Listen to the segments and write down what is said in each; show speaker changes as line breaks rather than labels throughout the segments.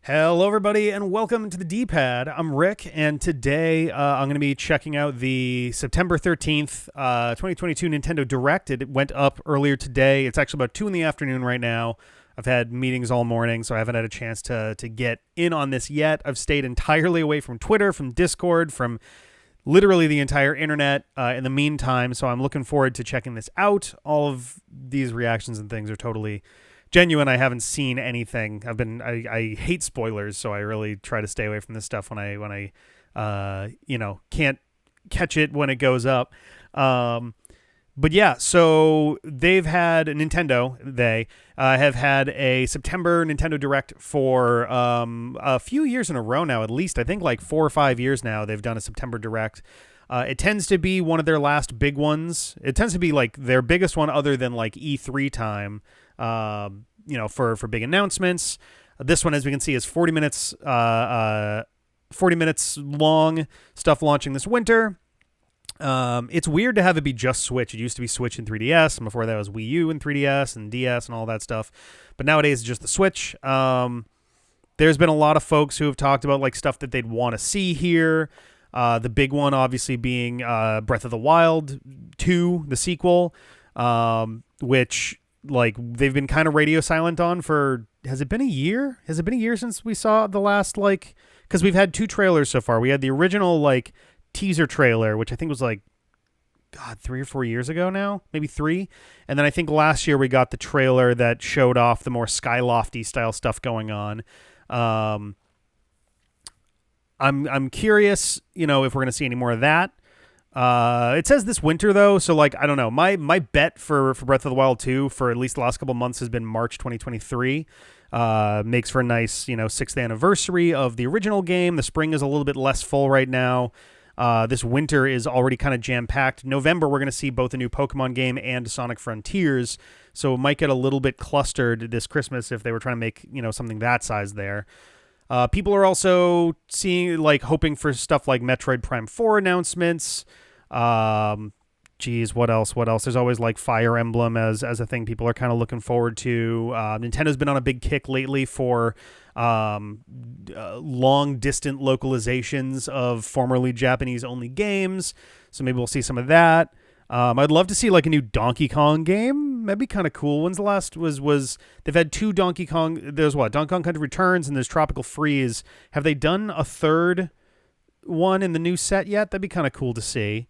Hello, everybody, and welcome to the D-Pad. I'm Rick, and today I'm going to be checking out the September 13th, 2022 Nintendo Direct. It went up earlier today. It's actually about 2 in the afternoon right now. I've had meetings all morning, so I haven't had a chance to get in on this yet. I've stayed entirely away from Twitter, from Discord, from literally the entire internet in the meantime, so I'm looking forward to checking this out. All of these reactions and things are totally genuine. I haven't seen anything. I hate spoilers, so I really try to stay away from this stuff when I can't catch it when it goes up. But yeah, so they've had they have had a September Nintendo Direct for a few years in a row now, at least. I think like 4 or 5 years now they've done a September Direct. It tends to be one of their last big ones. It tends to be like their biggest one other than like E3 time. For big announcements. This one, as we can see, is 40 minutes long, stuff launching this winter. It's weird to have it be just Switch. It used to be Switch and 3DS, and before that was Wii U and 3DS and DS and all that stuff. But nowadays it's just the Switch. There's been a lot of folks who have talked about like stuff that they'd want to see here. The big one obviously being Breath of the Wild 2, the sequel, which like they've been kind of radio silent on for, has it been a year? Has it been a year since we saw the last, like, because we've had 2 trailers so far. We had the original like teaser trailer, which I think was like, God, 3 or 4 years ago now, maybe 3. And then I think last year we got the trailer that showed off the more Skylofty style stuff going on. I'm curious, if we're going to see any more of that. It says this winter though, so like I don't know. My bet for Breath of the Wild 2 for at least the last couple months has been March 2023. Makes for a nice 6th anniversary of the original game. The spring is a little bit less full right now. This winter is already kind of jam packed. November we're going to see both a new Pokemon game and Sonic Frontiers, so it might get a little bit clustered this Christmas if they were trying to make something that size there. People are also hoping for stuff like Metroid Prime 4 announcements. What else? There's always like Fire Emblem as a thing people are kind of looking forward to. Nintendo's been on a big kick lately for long distant localizations of formerly Japanese only games. So maybe we'll see some of that. I'd love to see like a new Donkey Kong game. That'd be kind of cool. When's the last was they've had 2 Donkey Kong. There's Donkey Kong Country Returns and there's Tropical Freeze. Have they done a third one in the new set yet? That'd be kind of cool to see.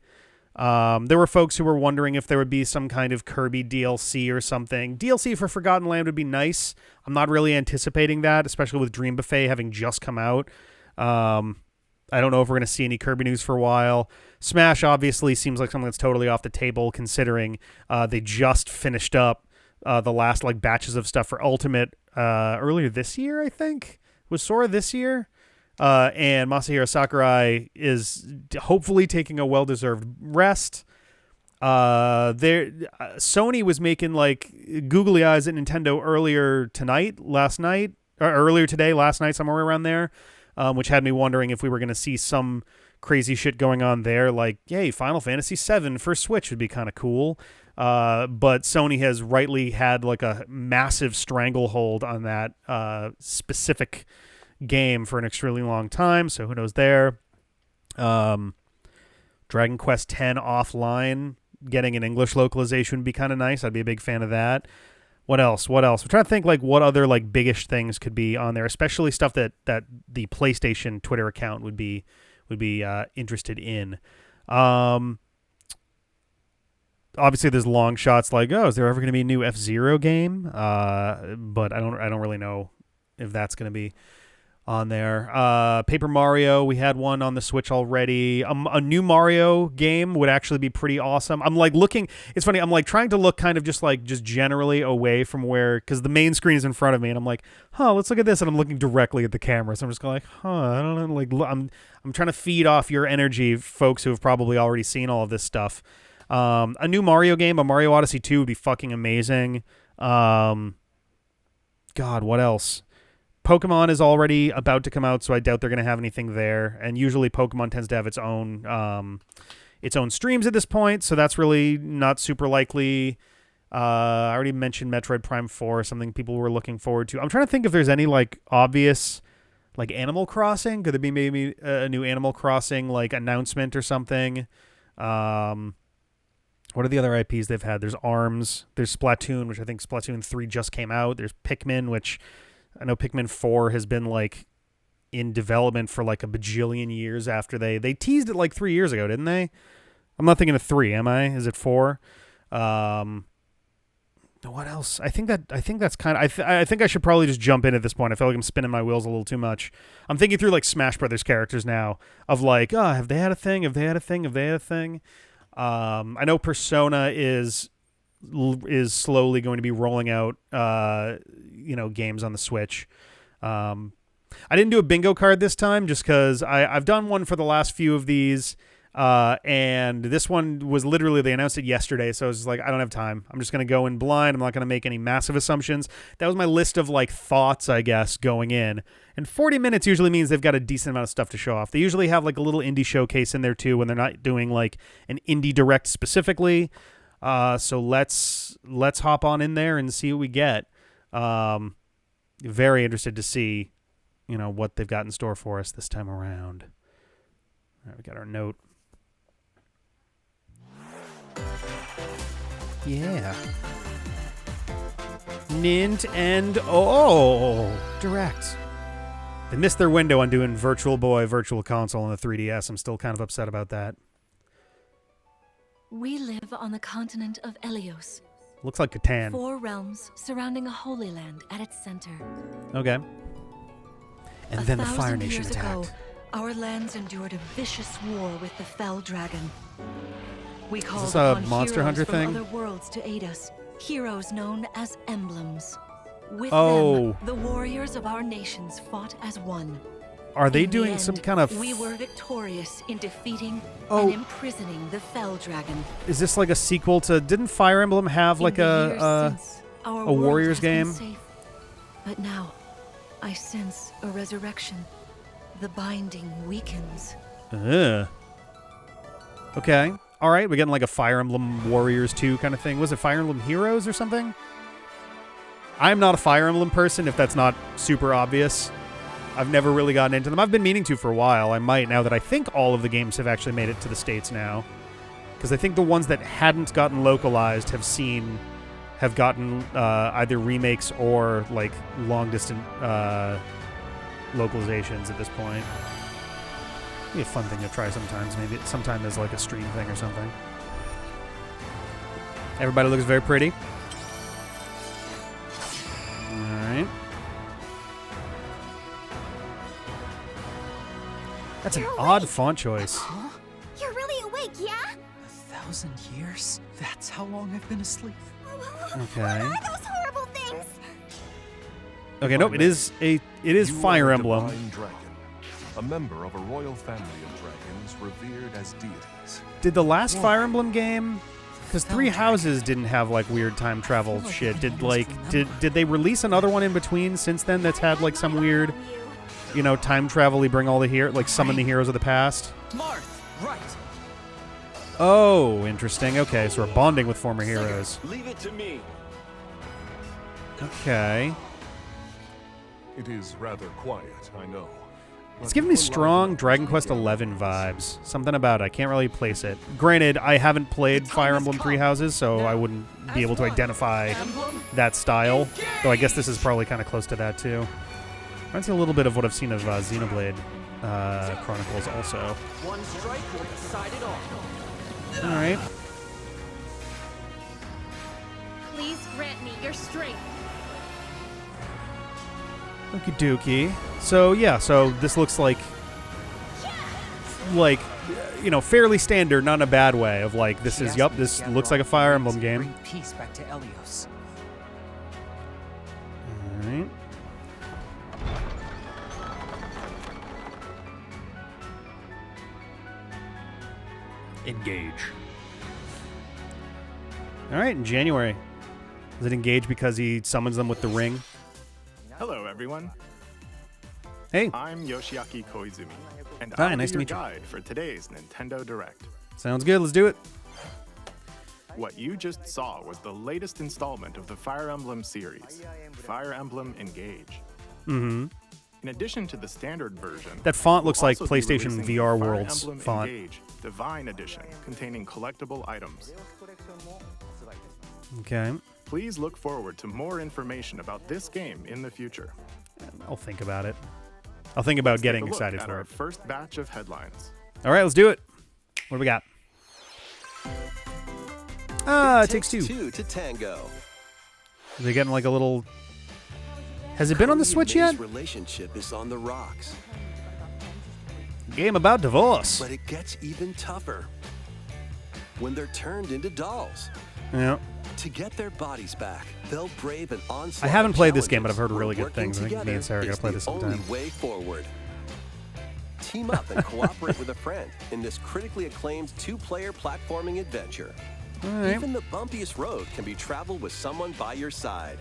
There were folks who were wondering if there would be some kind of Kirby DLC or something. DLC for Forgotten Land would be nice. I'm not really anticipating that, especially with Dream Buffet having just come out. I don't know if we're going to see any Kirby news for a while. Smash obviously seems like something that's totally off the table, considering they just finished up the last like batches of stuff for Ultimate earlier this year, I think. Was Sora this year? And Masahiro Sakurai is hopefully taking a well-deserved rest. Sony was making like googly eyes at Nintendo earlier today, last night, somewhere around there, which had me wondering if we were going to see some crazy shit going on there. Like, yay, Final Fantasy VII for Switch would be kind of cool. But Sony has rightly had like a massive stranglehold on that specific game for an extremely long time, so who knows there. Dragon Quest X offline getting an English localization would be kind of nice. I'd be a big fan of that. What else? I'm trying to think like what other like biggish things could be on there, especially stuff that the PlayStation Twitter account would be interested in. Obviously there's long shots like, is there ever going to be a new F-Zero game? But I don't really know if that's going to be on there. Paper Mario, we had one on the Switch already. A new Mario game would actually be pretty awesome. I'm like looking, it's funny, I'm like trying to look kind of just generally away from where, because the main screen is in front of me, and I'm like, let's look at this, and I'm looking directly at the camera, so I'm just going like, I don't know, like, I'm trying to feed off your energy, folks who have probably already seen all of this stuff. A new Mario game, a Mario Odyssey 2 would be fucking amazing. God, what else? Pokemon is already about to come out, so I doubt they're going to have anything there. And usually Pokemon tends to have its own streams at this point, so that's really not super likely. I already mentioned Metroid Prime 4, something people were looking forward to. I'm trying to think if there's any like obvious like Animal Crossing. Could there be maybe a new Animal Crossing like announcement or something? What are the other IPs they've had? There's ARMS. There's Splatoon, which I think Splatoon 3 just came out. There's Pikmin, which I know Pikmin 4 has been like in development for like a bajillion years after they teased it like 3 years ago, didn't they? I'm not thinking of 3, am I? Is it 4? What else? I think that's kind of. I think I should probably just jump in at this point. I feel like I'm spinning my wheels a little too much. I'm thinking through like Smash Brothers characters now of like, oh, have they had a thing? Have they had a thing? Have they had a thing? I know Persona is slowly going to be rolling out, games on the Switch. I didn't do a bingo card this time just because I've done one for the last few of these. And this one was literally, they announced it yesterday. So I was just like, I don't have time. I'm just going to go in blind. I'm not going to make any massive assumptions. That was my list of like thoughts, I guess, going in. And 40 minutes usually means they've got a decent amount of stuff to show off. They usually have like a little indie showcase in there too, when they're not doing like an indie direct specifically. So let's hop on in there and see what we get. Very interested to see, what they've got in store for us this time around. All right, we got our note. Yeah. Nintendo Direct. They missed their window on doing Virtual Boy, Virtual Console on the 3DS. I'm still kind of upset about that.
We live on the continent of Elios.
Looks like Catan.
4 realms surrounding a holy land at its center.
Okay. And then the Fire Nation
years
attacked.
Ago, our lands endured a vicious war with the Fell Dragon. We called upon
Monster Hunter
from
thing?
other worlds to aid us, heroes known as emblems. With
Oh.
them, the warriors of our nations fought as one.
Are they
In the
doing
end,
some kind of...
We were victorious in defeating
Oh.
and imprisoning the Fell Dragon.
Is this like a sequel to... Didn't Fire Emblem have like a Warriors game?
Safe. But now, I sense a resurrection. The binding weakens.
Okay. All right. We're getting like a Fire Emblem Warriors 2 kind of thing. Was it Fire Emblem Heroes or something? I'm not a Fire Emblem person, if that's not super obvious. I've never really gotten into them. I've been meaning to for a while. I might now that I think all of the games have actually made it to the States now. Because I think the ones that hadn't gotten localized have gotten either remakes or like long-distance localizations at this point. Be a fun thing to try sometimes. Maybe sometime as like a stream thing or something. Everybody looks very pretty. All right. That's an odd font choice.
Huh? You're really awake, yeah?
1,000 years? That's how long I've been asleep.
Okay.
What are those horrible things?
Okay, nope. It is Fire Emblem.
Divine dragon, a member of a royal family of dragons revered as deities.
Did the last Fire Emblem game? Because Three Houses didn't have like weird time travel shit. Did they release another one in between since then that's had like some weird, time travel-y bring all the like summon the heroes of the past?
Marth, right.
Oh, interesting. Okay, so we're bonding with former heroes.
Leave it to me.
Okay.
It is rather quiet, I know.
It's giving me strong Dragon Quest XI vibes. Something about it. I can't really place it. Granted, I haven't played Fire Emblem Three Houses, so I wouldn't be able to identify that style. Though I guess this is probably kind of close to that, too. Reminds me a little bit of what I've seen of Xenoblade Chronicles also.
One strike will decide it all.
All right.
Please grant me your strength.
Okie dokie. So, yeah, this looks like, fairly standard, not in a bad way, of like, this looks like a Fire Emblem game.
Bring peace back to Elios.
All right. Engage. All right, in January. Does it engage because he summons them with the ring?
Hello, everyone.
Hey.
I'm Yoshiaki Koizumi, and
Hi,
I'll
nice to
be
meet you.
your guide for today's Nintendo Direct.
Sounds good. Let's do it.
What you just saw was the latest installment of the Fire Emblem series, Fire Emblem Engage.
Mm-hmm.
In addition to the standard version,
That font looks
we'll
like
also be
PlayStation
releasing the
VR
Fire
Worlds
Emblem
font.
Engage Divine Edition, containing collectible items.
Okay.
Please look forward to more information about this game in the future.
I'll think about it. I'll think about getting
Take a look
excited
at
for
our
it.
first batch of headlines.
All right, let's do it. What do we got? It takes two.
Two to tango.
Are they getting like a little... Has it been on the
Cody
Switch
and May's
yet?
relationship is on the rocks,
Game about divorce.
but it gets even tougher when they're turned into dolls.
Yeah.
To get their bodies back, they'll brave an onslaught.
I haven't
of
played this game, but I've
challenges
heard really
where
good things. I
working
think me and Sarah
together
gotta play
is
this
the
sometime.
only way forward. Team up and cooperate with a friend in this critically acclaimed two-player platforming adventure.
All right.
Even the bumpiest road can be traveled with someone by your side.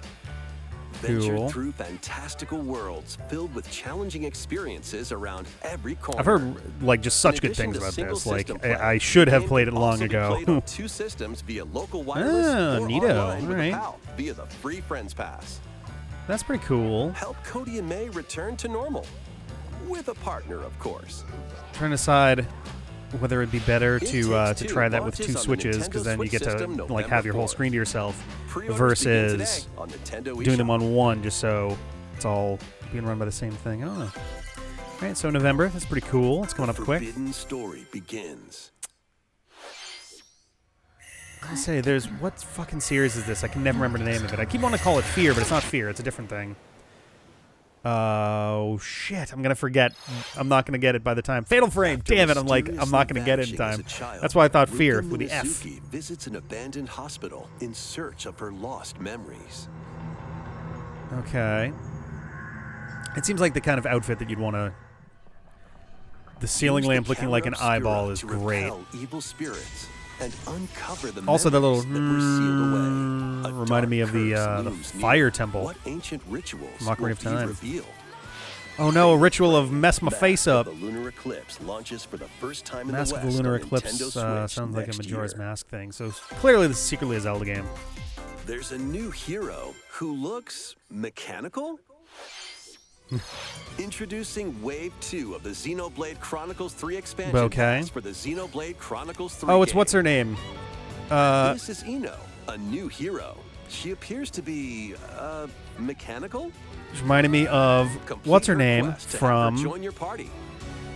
Venture
Cool.
through fantastical worlds filled with challenging experiences around every corner.
I've heard like just such
In
good
addition
things
to
about
single
this. Like
system play,
I should have
the game
played it
can
long
also be
ago.
played on two systems via local wireless or
neato.
online with
Alright.
a pal via the free Friends Pass.
That's pretty cool.
Help Cody and May return to normal. With a partner, of course.
Trying to decide whether it'd be better
It
to
Takes
to
Two
try that with
launches
two
on the
switches,
Nintendo
because then you
Switch
get to
system
like
November
have your whole
4th.
screen to yourself,
Pre-orders begin today
versus
on Nintendo
doing them
eShop.
on one, just so it's all being run by the same thing. I don't know. All right, so November. That's pretty cool. It's coming up quick.
Forbidden story begins.
I say, there's what fucking series is this? I can never remember the name of it. I keep wanting to call it Fear, but it's not Fear. It's a different thing. Oh shit! I'm gonna forget. I'm not gonna get it by the time. Fatal Frame.
After
Damn it! I'm not gonna get it in
mysteriously vanishing as
time.
a child,
That's why I thought Fear
Ruka
with the F.
Minazuki visits an abandoned hospital in search of her lost memories.
Okay. It seems like the kind of outfit that you'd want to... The ceiling
Use the
lamp looking like an
camera
eyeball
obscura
is
to
great.
repel evil spirits and uncover the
Also, the little...
memories that were sealed away. A
reminded me
dark
of the
curse looms near.
fire temple.
What ancient rituals
Mockery
will
of
be
Time.
revealed?
Oh no, a ritual of mess my
Map
face
of
up.
The Lunar Eclipse launches for the first time
Mask
in
of
the
the
West
Lunar
on
Eclipse
Nintendo
sounds
Switch
like a
next
Majora's
year.
Mask thing. So clearly this is secretly a Zelda game.
There's a new hero who looks mechanical? Introducing Wave 2 of the Xenoblade Chronicles 3 expansion
Okay.
pass for the Xenoblade Chronicles 3
Oh, it's
game.
what's her name?
This is Ino, a new hero. She appears to be, mechanical?
Which reminded me of
Complete
what's her
her
name
quest to have her
from
join your party.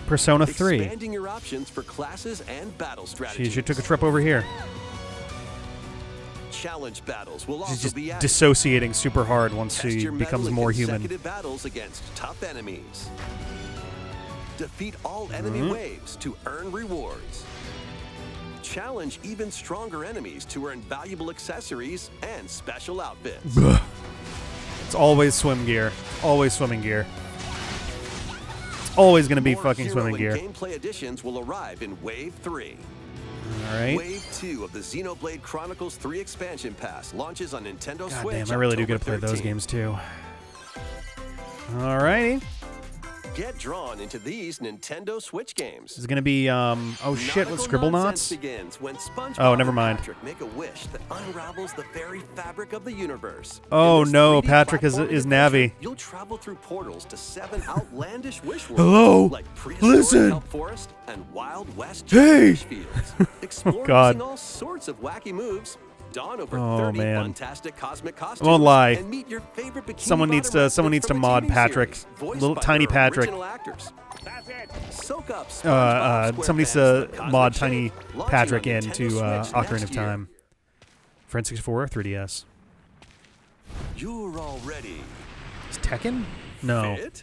Persona 3.
Expanding your options for classes and battle strategies.
She took a trip over here.
Challenge battles will
She's
also
just
be added.
dissociating super hard once
Test
she
your mettle
becomes
in
more human.
consecutive battles against tough enemies. Defeat all enemy
Mm-hmm.
waves to earn rewards. Challenge even stronger enemies to earn valuable accessories and special outfits.
It's always swim gear. Always swimming gear. It's always going to be
More
fucking
hero
swimming gear.
and gameplay additions will arrive in Wave 3.
All right.
Wave 2 of the Xenoblade Chronicles 3 expansion pass launches on Nintendo
God
Switch.
damn, I really do
October
get to play those
13th.
games too. All righty.
Get drawn into these Nintendo Switch games.
This is going to be, oh shit, what,
Nautical
Scribble
nonsense
Knots?
begins when SpongeBob
Oh, never
and
mind.
Patrick make a wish that unravels the very fabric of the universe.
Oh
In this
no,
3D
Patrick is
platforming
Navi.
adventure, You'll travel through portals to 7 outlandish wish worlds.
Hello?
Like prehistoric
Listen.
kelp forest and Wild West
Hey.
fish fields. Explore
God.
using all sorts of wacky moves. Don over
Oh,
30
man.
fantastic cosmic costumes.
won't lie.
And meet your favorite bikini
Someone needs
bottom
to- someone
outfits
needs to
from a
mod
TV
Patrick.
series, voiced
Little
by
tiny
their
Patrick.
original actors. Soak up SpongeBob,
Somebody needs
SquarePants,
to
the
mod
Cosmic
Tiny
Shake, launching
Patrick
on
into
Nintendo Switch
Ocarina
next
of
year.
Time. For N64 or 3DS.
You're all ready.
Is Tekken? No.
Fit?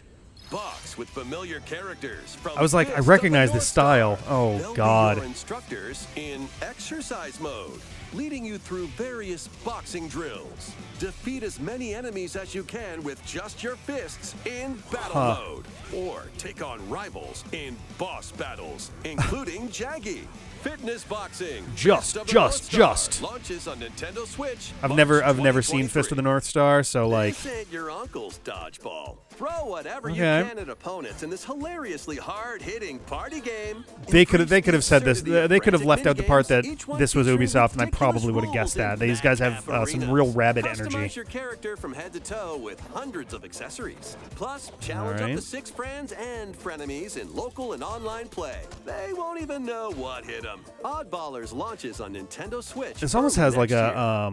Box with familiar characters from
I was like, I
Fist of
recognize
the
this
North Star.
style. Oh,
They'll be
God.
your instructors in exercise mode, leading you through various boxing drills. Defeat as many enemies as you can with just your fists in battle
Huh.
mode. or take on rivals in boss battles, including Jaggy. Fitness boxing.
Just.
Launches on Nintendo Switch.
I've never seen Fist of the North Star, so like.
This ain't your uncle's dodgeball. Throw whatever you
Okay.
can at opponents in this hilariously hard-hitting party game.
They could have said this. They could have left out the part that this was Ubisoft, and I probably would have guessed that. These guys have some real Rabbid energy.
Customize your character from head to toe with hundreds of accessories. Plus, challenge up to 6 friends and frenemies in local and online play. They won't even know what hit them. OddBallers launches on Nintendo Switch.
This almost has like a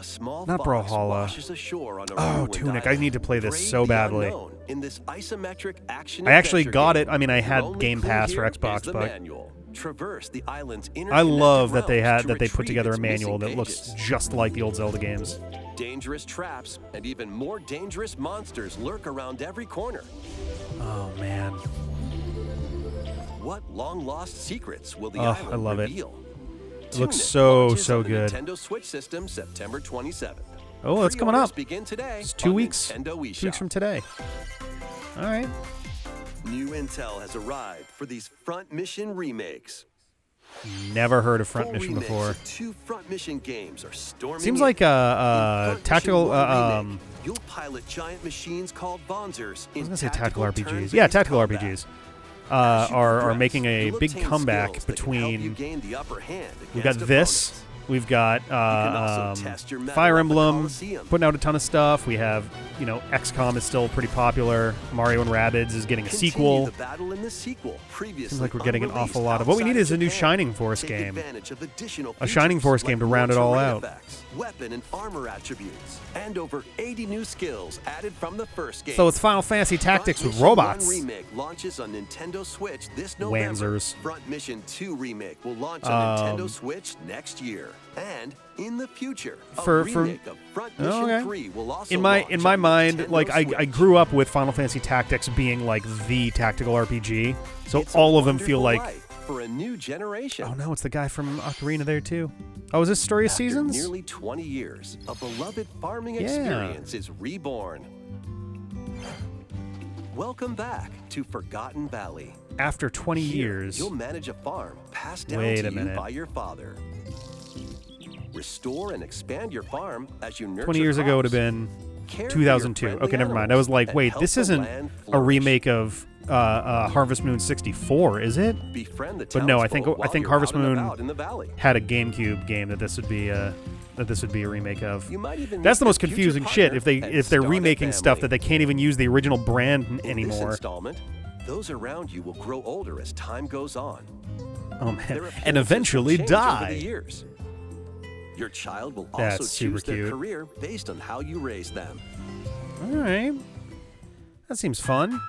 small
not
fox
Brawlhalla.
washes ashore on a
Oh,
ruined
Tunic. I
island.
need to play this
Brave
so
the
badly.
unknown in this isometric action
I actually
adventure
got
game.
it. I mean, I had
Your only
Game
clue
Pass for
here
Xbox,
is the
but
manual. Traverse the island's
I love that they
interconnected
put
realms to
together a
retrieve its
manual that
missing
looks
pages.
just like the old Zelda games.
Dangerous traps and even more dangerous monsters lurk around every corner.
Oh man.
What long-lost secrets will the
Oh,
island
I love it.
reveal?
It looks
Tunic
so
launches on the
good.
Nintendo Switch system September 27th.
Oh, that's coming
Pre-orders
up.
Begin today.
It's 2
on
weeks.
Nintendo
2 weeks
eShop.
from today. All right.
New intel has arrived for these front mission remakes.
Never heard of Front
Full
Mission
remakes
before.
of 2 front mission games are storming.
Seems
in.
like
In
a
Front Mission
tactical.
1 remake, you'll pilot giant machines called Bonzers.
I was gonna say tactical RPGs. Yeah, tactical RPGs. Are making a big comeback between. We've got this. We've got Fire Emblem putting out a ton of stuff. We have, XCOM is still pretty popular. Mario and Rabbids is getting a sequel. Seems like we're getting an awful lot of. What we need is a new Shining Force game. A Shining Force game to round it all out.
Weapon and armor attributes, and over 80 new skills added from the first game.
So it's Final Fantasy Tactics
Front
with
Mission
robots.
1 remake launches on Nintendo Switch this November.
Wanzers.
Front Mission 2 remake will launch on Nintendo Switch next year. And in the future, a remake of Front Mission 3 will also
in
launch
my
on
mind,
Nintendo
like I
Switch.
grew up with Final Fantasy Tactics being like the tactical RPG. So
It's a
all of them feel
wonderful
like.
life for a new generation.
Oh no, it's the guy from Ocarina there too. Oh, is this Story of
After
Seasons?
nearly 20 years, a beloved farming
Yeah.
experience is reborn. Welcome back to Forgotten Valley.
After 20
Here,
years.
you'll manage a farm passed down
Wait
to
a
you
minute.
by your father. Restore and expand your farm as you nurture
20 years ago would have
crops.
been
Care for
2002.
your friendly
Okay, never mind. I was like,
animals
wait,
and
this
help the
isn't
land
a
flourish.
remake of Harvest Moon 64, is it?
Befriend the
But no, I think
townsfolk while you're
Harvest
out and
Moon
about in the valley.
had a GameCube game that this would be a remake of.
You might even
That's
meet
the most
your future
confusing shit
partner
if
and
they're
start a
remaking stuff
family.
that they can't even use the original brand
In this
anymore.
installment, those around you will grow older as time goes on.
Oh
Their
man,
appearances
and
will
eventually
change over the
die.
years. Your child will
That's
also
super
choose their
cute.
career based on how you raise them.
All right, that seems fun.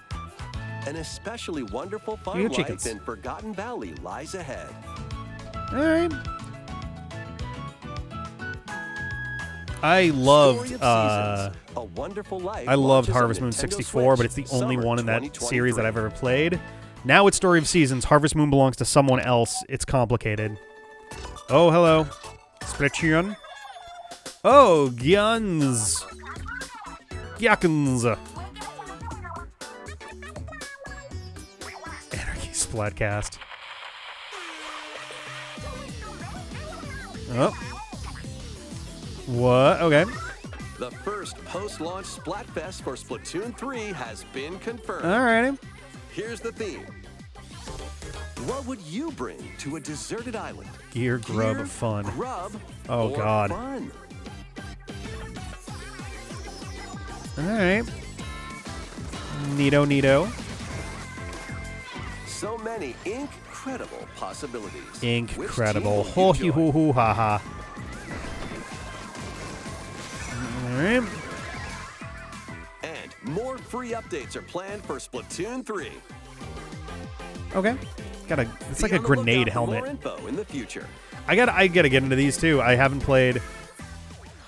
An especially wonderful farm
You
life
got chickens.
in Forgotten Valley lies ahead.
All right. I loved
Story of Seasons, A Wonderful Life
I loved
launches on
Harvest Moon
Nintendo
64, but
Switch
it's the only
summer
one in that
2023.
series that I've ever played. Now it's Story of Seasons. Harvest Moon belongs to someone else. It's complicated. Oh, hello. Splatoon. Oh, Gyans. Gyakens. Anarchy Splatcast. Oh. What? Okay.
The first post-launch Splatfest for Splatoon 3 has been confirmed.
Alrighty.
Here's the theme. What would you bring to a deserted island?
Gear, grub,
Gear,
fun.
Grub,
Oh,
or
God.
Fun?
Alright. Neato.
So many incredible possibilities.
Incredible.
Which team
Ho
will
hee
you
hoo
join?
hoo ha ha. Alright.
And more free updates are planned for Splatoon 3.
Okay. It's like
Be
a
on the
grenade
lookout for more
helmet.
info in the future.
I gotta get into these too. I haven't played.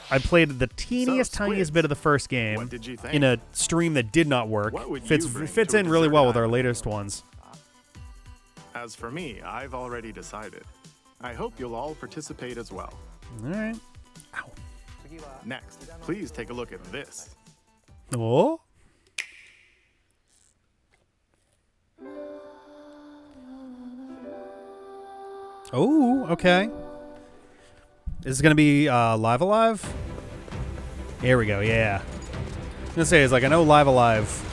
I played the teeniest,
So,
tiniest
Squid,
bit of the first game
what did you think?
in a stream that did not work.
What would
Fits
you bring
fits
to a
in really well
deserted
with our
island?
latest ones.
As for me, I've already decided. I hope you'll all participate as well.
All right. Ow.
Next, please take a look at this.
Oh. Oh, okay. Is it going to be Live Alive? Here we go, yeah. I was going to say, I know Live Alive.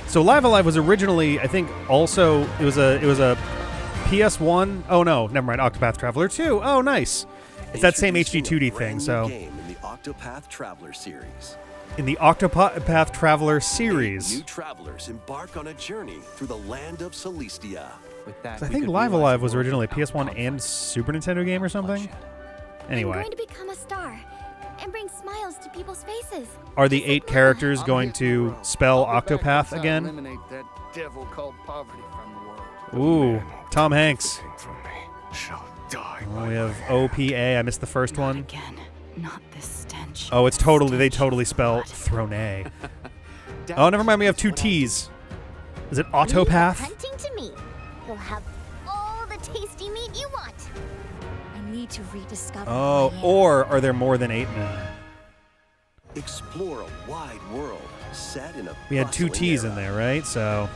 So Live Alive was originally, I think, also, it was a PS1. Oh, no, never mind. Octopath Traveler 2. Oh, nice. It's that same HD 2D thing, so.
Game in the Octopath Traveler series.
In the Octopath Traveler series.
New travelers embark on a journey through the land of Celestia.
With that,
I think Live Alive was originally a PS1 and Super Nintendo game or something.
I'm
Anyway,
going to become a star and bring smiles to people's faces.
are the 8 characters going to spell Octopath again?
Eliminate that devil called poverty from the world.
Ooh, Tom Hanks.
From me shall die.
Oh, we have OPA. I missed the first one.
Again, not this stench.
Oh, they totally spell Throne. Oh, never mind. We have 2 T's. Is it
Leave
Autopath?
hunting to me. You'll have all the tasty meat you want. I need to rediscover
Oh,
who I am.
or are there more than 8 now?
Explore a wide world set in a
We had 2
bustling
T's
era.
in there, right? So,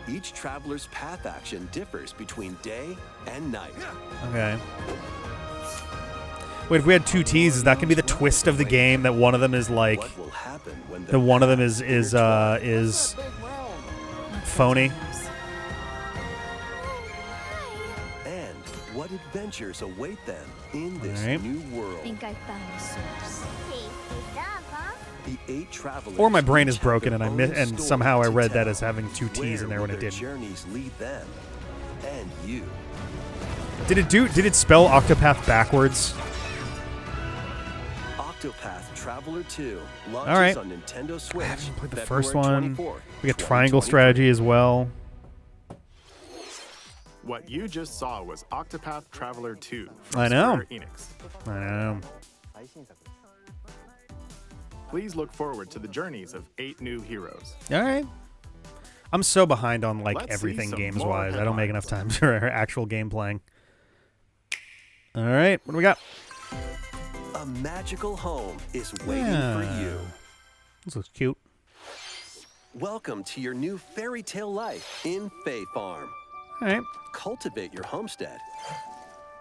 Each traveler's path action differs between day and night.
okay. Wait, if we had 2 T's, is that gonna be the twist of the game that one of them is like,
What will happen when
the one of them is
is
phony?
and what adventures await them in this
All right.
new world.
I think I found the source. Tasty stuff, huh?
The 8 travelers
Or my brain is
each have
broken
their
and
own
and
story
somehow I
to
read that
tell.
as having 2 T's in there when
Where
it
will their
didn't.
journeys lead them and you.
Did it spell Octopath backwards?
Octopath Traveler 2 launches
All right.
on Nintendo Switch.
I haven't played the
February
first one.
24th,
We got Triangle
2023.
Strategy as well.
What you just saw was Octopath Traveler 2 from
I know.
Square Enix.
I know.
Please look forward to the journeys of 8 new heroes.
All right. I'm so behind on like
Let's see
everything
some
games
more
wise. I don't make enough time
headlines.
for actual game playing. All right, what do we got?
A magical home is waiting
Yeah.
for you.
This looks cute.
Welcome to your new fairy tale life in Fae Farm.
All right.
Cultivate your homestead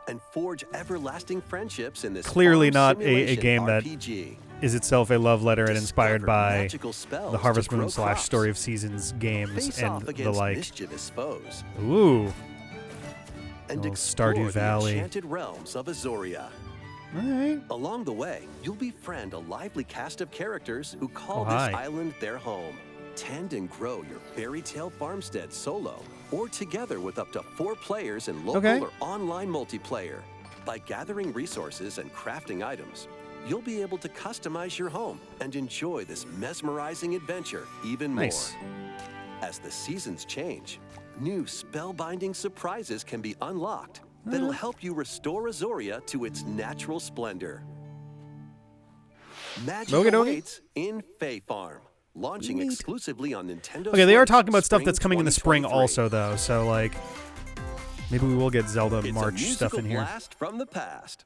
and forge everlasting friendships in this
Clearly
farm
not a
simulation
game that
RPG.
Is itself a love letter and inspired
Discover
by
magical spells
the
to
Harvest
grow
Moon /
crops.
Story of Seasons games
Face
and
off
the
against
like.
mischievous foes
Ooh.
and
Little
explore
Stardew
the
Valley.
enchanted realms of Azoria.
All right.
Along the way, you'll befriend a lively cast of characters who call
Oh,
this
hi.
island their home. Tend and grow your fairy tale farmstead solo or together with up to 4 players in local
Okay.
or online multiplayer. By gathering resources and crafting items, you'll be able to customize your home and enjoy this mesmerizing adventure even
Nice.
more. As the seasons change, new spellbinding surprises can be unlocked that'll help you restore Azoria to its natural splendor. Magic
Okie dokie.
awaits in Fae Farm, launching
Neat.
exclusively on Nintendo
Okay, they are
Switch,
talking about stuff
spring
that's coming in the spring
2023.
also, though. So, like, maybe we will get Zelda
It's
March
a
stuff in
musical
here.
blast from the past.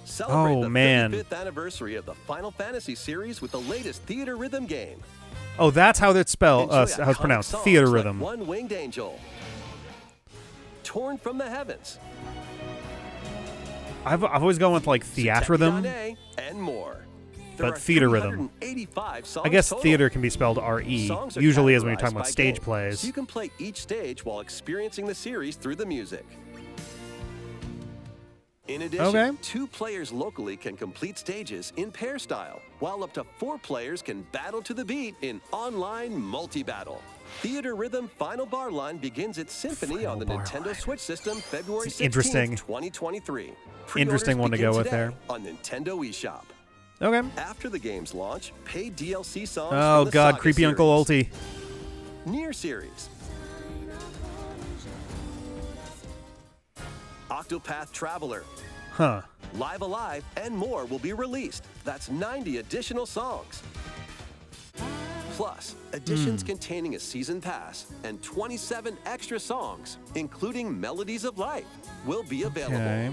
Celebrate
Oh,
the
man.
35th anniversary of the Final Fantasy series with the latest Theatrhythm game.
Oh, that's how it's spelled.
Enjoy
How it's
iconic
pronounced.
songs
Theatrhythm.
like One Winged Angel, Torn from the Heavens,
I've always gone with like Theatrhythm.
Sekirane, and more.
But
There are
Theatrhythm.
385 songs
I guess
total.
theater can be spelled R-E.
Songs are
Usually is when you're
categorized
talking about
by
stage
game,
plays.
So you can play each stage while experiencing the series through the music. In addition,
Okay.
2 players locally can complete stages in pair style, while up to 4 players can battle to the beat in online multi-battle. Theatrhythm Final Bar Line begins its symphony on the
Final Bar
Nintendo
Line.
Switch system February
It's
16th,
interesting.
2023.
Interesting
Pre-orders
one to
begin
go with
today
there.
on Nintendo eShop.
Okay.
After the game's launch, paid DLC songs
Oh,
from the
God.
Saga
Creepy
series.
Uncle Ulti.
Nier series, Octopath Traveler,
Huh.
Live Alive, and more will be released. That's 90 additional songs. Plus, additions
Hmm.
containing a season pass and 27 extra songs, including Melodies of Life, will be available.
Okay.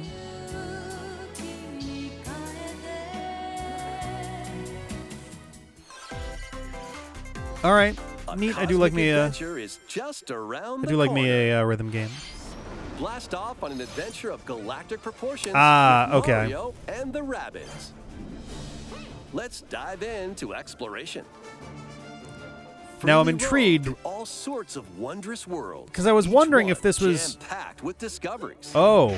All right.
A
Neat. I do like
cosmic
me a.
adventure is just around
I
the
do like me
corner.
a rhythm game.
Blast off on an adventure of galactic proportions
Ah,
with
okay.
Mario and the Rabbids. Let's dive into exploration.
Now I'm
Freely roam
intrigued
through all sorts of wondrous worlds.
'cause I was
each
wondering
one
if this was-
jam-packed with discoveries.
Oh.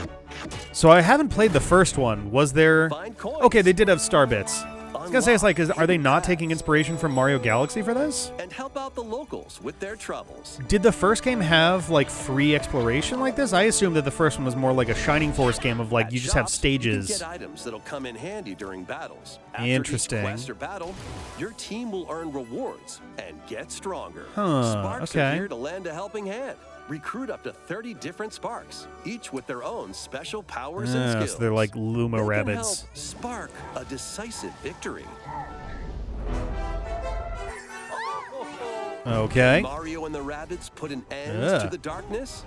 So I haven't played the first one. Was there...
Find coins.
Okay, they did have star bits. I was gonna say, it's like, are they not taking inspiration from Mario Galaxy for this?
And help out the locals with their troubles.
Did the first game have, like, free exploration like this? I assumed that the first one was more like a Shining Force game of, like,
At
you just have
shops,
stages.
You can get items that'll come in handy during battles. After
Interesting.
Each quest or battle, your team will earn rewards and get stronger.
Huh,
Sparks
okay.
are here to lend a helping hand. Recruit up to 30 different Sparks, each with their own special powers and skills.
So they're like Luma
They can
Rabbids.
help spark a decisive victory.
Okay.
Mario and the Rabbids put an end
Ugh.
to the darkness.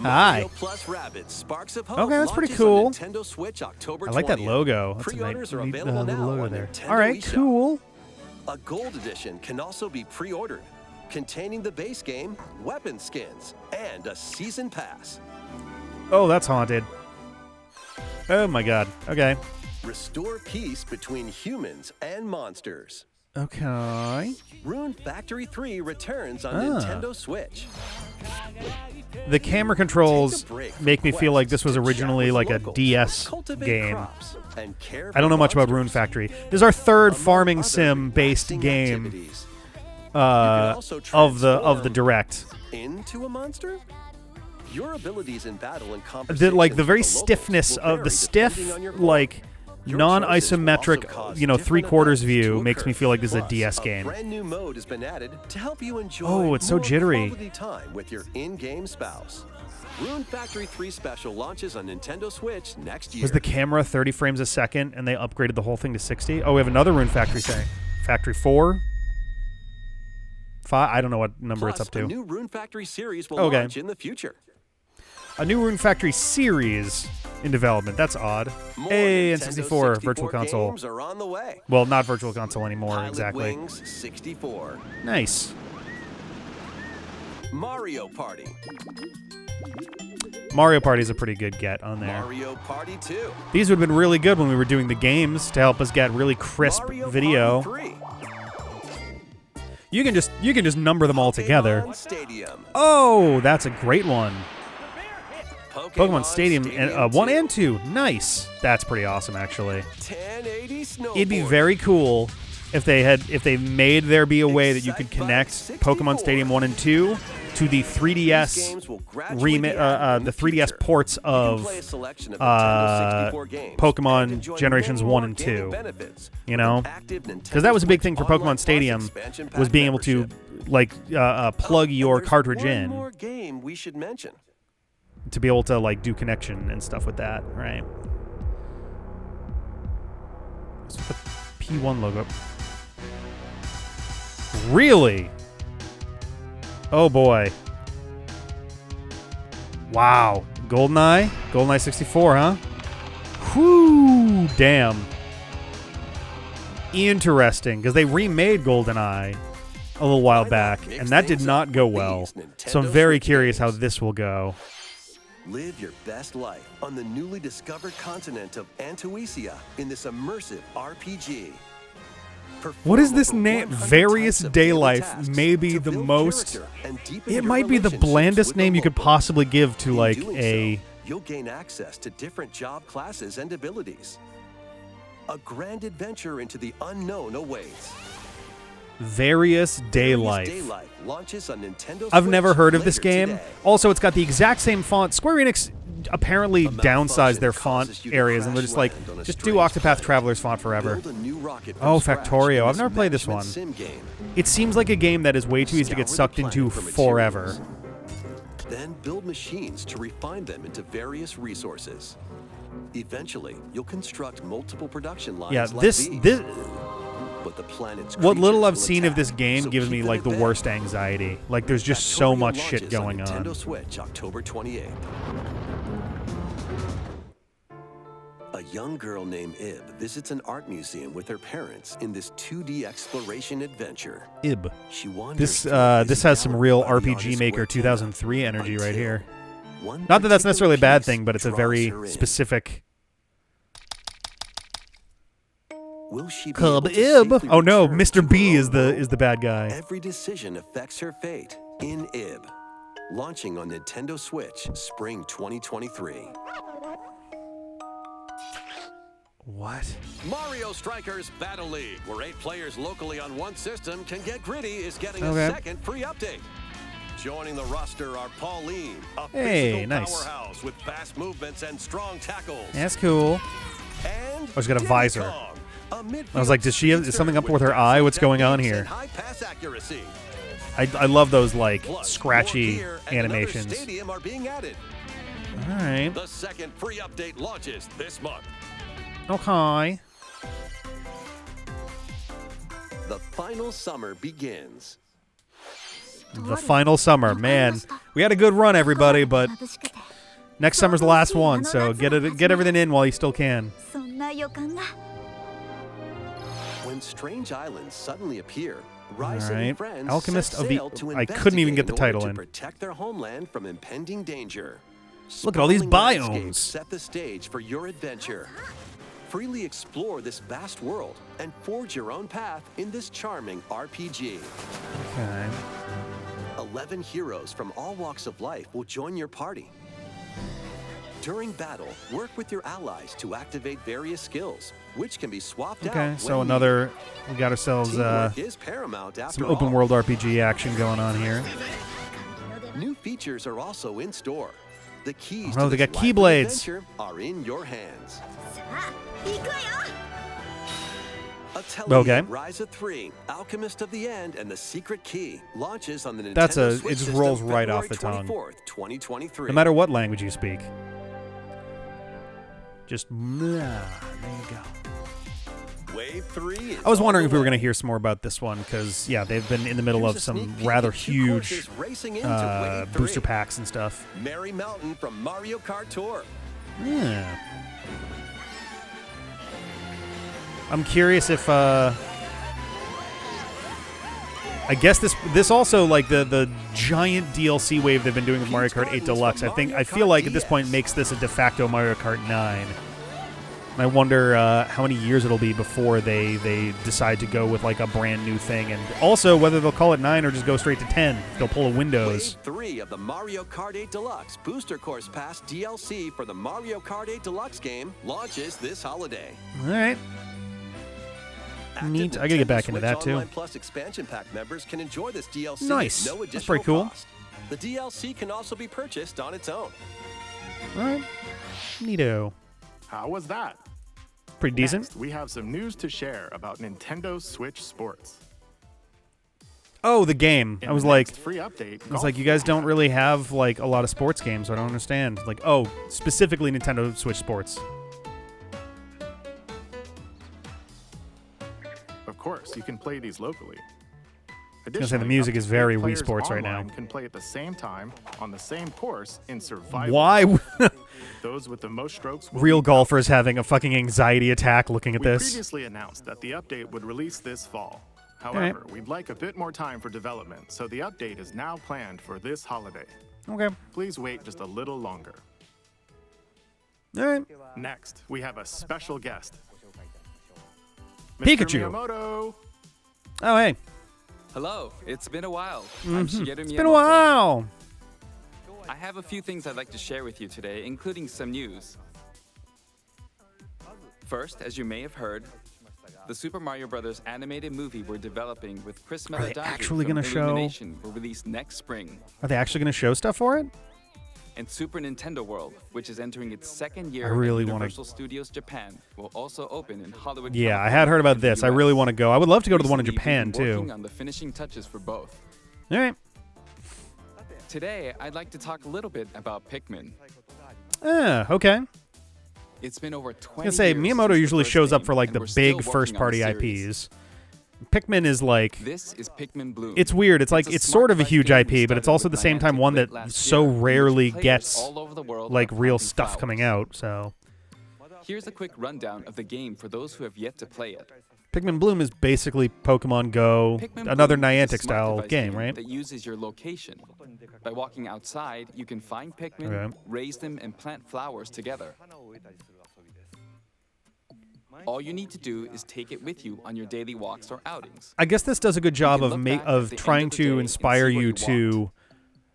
Hi.
Mario Plus Rabbids Sparks of Hope
Okay, that's pretty
launches
cool.
on Nintendo Switch October
I like that
20th.
logo. That's a
Pre-orders are
neat
available
little
now
logo
on
there.
Nintendo
All right,
eShop.
cool.
A gold edition can also be pre-ordered, containing the base game, weapon skins, and a season pass.
Oh, that's haunted. Oh my god. Okay.
Restore peace between humans and monsters.
Okay.
Rune Factory 3 returns on
Ah.
Nintendo Switch.
The camera controls
Take a break from
make me feel like
quests
this was
to chat
originally
with
like a
locals,
DS
cultivate
game.
crops, and care
I don't know
for
much about Rune
monsters.
Factory. This is our third
Among
farming
other
sim-based
relaxing
game
activities. You can also
of the
transform
Direct.
into a monster? Your abilities in battle and
The
conversations
the very
with the locals
stiffness
will
of the
vary
stiff
depending on your form.
like
Your choices will also
non-isometric,
cause
you know,
different
3/4
events
view
to
makes me
occur.
feel like this is a
Plus,
DS game.
brand new mode has been added to help you enjoy
Oh, it's so
more
jittery.
quality time with your in-game spouse. Rune Factory 3 Special launches on Nintendo Switch next year.
Was the camera 30 frames a second and they upgraded the whole thing to 60? Oh, we have another Rune Factory thing. Factory 4? 5? I don't know what number
Plus,
it's up to.
a new Rune Factory series will
Okay.
launch in the future.
A new Rune Factory series in development. That's odd.
More
Hey,
Nintendo
N64 Virtual Console.
games are on the way.
Well, not Virtual Console anymore,
Pilot
exactly.
Wings 64.
Nice.
Mario Party.
Mario Party is a pretty good get on there.
Mario Party 2.
These would have been really good when we were doing the games to help us get really crisp
Mario
video.
Party 3.
You can just number them all together.
Pokemon Stadium.
Oh, that's a great one. Pokemon Stadium 1 and 2. Nice. That's pretty awesome, actually.
1080 snowboard.
It'd be very cool if they made there be a way that you could connect Pokemon Stadium 1 and 2 to the 3DS
Games will gradually be added in
the
the
3DS
future.
ports
You can
of
play a selection of Nintendo 64 games and
Pokemon
enjoy
Generations
many
1
more
and
gaming
2.
benefits
You know?
with active
Because that was a big thing for
Nintendo Switch
Pokemon
Online
Stadium
Plus expansion
was
pack
being able to
membership.
like plug your
There's
cartridge
one
in
more game we should mention.
to be able to like do connection and stuff with that, right? What's with the P1 logo? Really? Oh boy. Wow. GoldenEye 64, huh? Whew, damn. Interesting, because they remade GoldenEye a little while
Why not
back,
mix
and that did
things
not
up
go
with
well.
these
So I'm
Nintendo
very
Switch
curious how
games?
this will go.
Live your best life on the newly discovered continent of Antuisia in this immersive RPG.
What is
Perform
this
over
name?
100
Various
types of daily
Daylife
tasks
may be
to
the
build
most...
character and deepen
It
your
might be the
relationships
blandest
with the
name you could
locals.
possibly give to
In
like
doing
a...
so, you'll gain access to different job classes and abilities. A grand adventure into the unknown awaits.
Various Daylife.
Daylife launches on Nintendo
I've
Switch
never heard of this
later
game.
today.
Also, it's got the exact same font. Square Enix apparently
A malfunction
downsized their
causes
font
you to
areas, and they're
crash
just like,
land on a
just do
strange
Octopath
planet.
Traveler's font forever.
Build a new rocket
Oh,
from scratch
Factorio.
in
I've never played this
management
one.
sim game.
It seems like a game that is way too easy to get
Scour the
sucked into
planet for
forever.
materials. Then build machines to refine them into various resources. Eventually, you'll construct multiple production lines
Yeah,
like
this
these. But the planet's
what little
creatures
I've
will
seen of
attack,
this game
so
gives
keep
me
them
like
at
the
bay.
worst anxiety. Like there's just so
Factorio
much shit
launches
going
Nintendo
on.
Switch October 28th. A young girl named Ib visits an art museum with her parents in this 2D exploration adventure.
Ib.
She wanders
This
through a
this
busy
has some
gallery
real
by the
RPG
artist
Maker
Square
2003 energy right
until,
here.
One
Not that that's necessarily a bad
piece
thing, but it's a
draws
very
her in.
specific.
Will she be
Cub
able to
Ib.
safely
Oh no,
return
Mr.
to
B
her
is
own
the
world?
bad guy.
Every decision affects her fate in Ib. Launching on Nintendo Switch, spring 2023.
What?
Mario Strikers Battle League, where 8 players locally on one system can get gritty, is getting
Okay.
a second free update. Joining the roster are Pauline, a
Hey,
physical
nice.
powerhouse with fast movements and strong tackles.
That's cool.
And
she's got a
Diddy
visor.
Kong, a
I was like, does she have
midfield
something up
speedster
with her eye? What's going on
dash
here?
and high pass accuracy.
I love those like
Plus,
scratchy
more gear and another
animations.
stadium are being added.
All right.
The second free update launches this month.
Okay.
The final summer begins.
The final summer, man. We had a good run, everybody, but next summer's the last one, so get everything in while you still can.
そんな予感が
When strange islands suddenly appear,
All
Ryza
right.
and friends
Alchemist
set
of the.
sail to
I couldn't even get the
investigate
title
in
in.
order to protect their homeland from impending danger.
Look at all these
Sprawling
biomes.
landscapes set the stage for your adventure. Freely explore this vast world and forge your own path in this charming RPG.
Okay.
11 heroes from all walks of life will join your party. During battle, work with your allies to activate various skills, which can be swapped out.
Okay,
when
so another. We got
needed.
ourselves
Teamwork is paramount after
some open
all.
world RPG action going on here.
New features are also in store. The keys
Oh,
to
they
this
got
lively
keyblades.
adventure are in your hands.
行くわよ
Atelier,
Okay.
Ryza 3, Alchemist of the End, and the Secret Key launches on the Nintendo
That's a-
Switch
it just
system
rolls right off
February
the tongue.
24th, 2023.
No matter what language you speak. Just. There you go.
Wave 3 is
I was
on
wondering
the
if we were
way.
going to hear some more about this one, because, yeah, they've been in the middle
Here's
of
a
some
sneak peek
rather
at 2
huge
courses racing into Wave 3.
booster packs and stuff.
Merry Mountain from Mario Kart Tour.
Yeah. I'm curious if I guess this also, like the giant DLC wave they've been doing with Mario Kart 8 Deluxe, I feel like at this point makes this a de facto Mario Kart 9. And I wonder how many years it'll be before they decide to go with like a brand new thing, and also whether they'll call it 9 or just go straight to 10. They'll pull a Windows.
Wave 3 of the Mario Kart 8 Deluxe Booster Course Pass DLC for the Mario Kart 8 Deluxe game launches this holiday.
All right.
Active
Neat. I gotta get
Nintendo
back into
Switch
that, too.
Online Plus expansion pack members can enjoy this DLC
Nice.
at no
That's
additional
pretty cool.
cost. The DLC can also be purchased on its own.
All right. Neato.
How was that?
Pretty decent.
Next, we have some news to share about Nintendo Switch Sports.
Oh, the game.
In
I was
the
like,
next free update,
I was like, you guys don't really have like a lot of sports games, so I don't understand. Like, oh, specifically Nintendo Switch Sports.
Of course, you can play these locally.
gonna say, the
Additionally,
music
up to
is very
8
Wii
players
Sports right now.
online Can play at the same time on the same course in survival.
Why?
Those with the most strokes will
Real
be
golfers having a fucking anxiety attack looking at
We
this.
previously announced that the update would release this fall.
right.
However, we'd like a bit more time for development, so the update is now planned for this holiday.
Okay.
Please wait just a little longer.
All right.
Next, we have a special guest.
Pikachu.
Mr. Miyamoto.
Oh, hey.
Hello, it's been a while. I'm Shigeru Miyamoto.
It's been a while.
I have a few things I'd like to share with you today, including some news. First, as you may have heard, the Super Mario Bros. Animated movie we're developing with Chris
Are they
Meledandri
actually
from
gonna show-
Illumination will release next spring.
Are they actually going to show stuff for it?
And Super Nintendo World, which is entering its second year
I really
in
wanna-
Universal Studios Japan, will also open in Hollywood.
Yeah, I
California,
had heard about
in the
this. I really
US.
want to go. I would love to go to the one in
Recently,
Japan,
we've been
too.
working on the finishing touches for both.
All right.
Today, I'd like to talk a little bit about Pikmin.
Okay.
It's been over
I
20
was going to say,
years
Miyamoto
since the
usually
first
shows up
game,
for like
and
the
we're still
big
working
first-party
on the series.
IPs. Pikmin is like...
This is Pikmin Bloom.
It's weird. It's like
a
it's sort of a
smart
huge
game
IP, but
started
it's also at
with
the same time
Niantic
one
late
that
last
so
year, in which
rarely
players
gets
all over the world
like
are
real
planting
stuff
flowers.
coming out. So
Here's a quick rundown of the game for those who have yet to play it.
Pikmin Bloom is basically Pokemon Go,
Pikmin
another
Bloom is a
Niantic
smart
style
device
game, right?
That uses your location. By walking outside, you can find Pikmin,
Okay.
raise them, and plant flowers together. All you need to do is take it with you on your daily walks or outings.
I guess this does a good job
can
of
look back at
of
the end
trying
of the
to
day and
inspire
see where
you
you
to.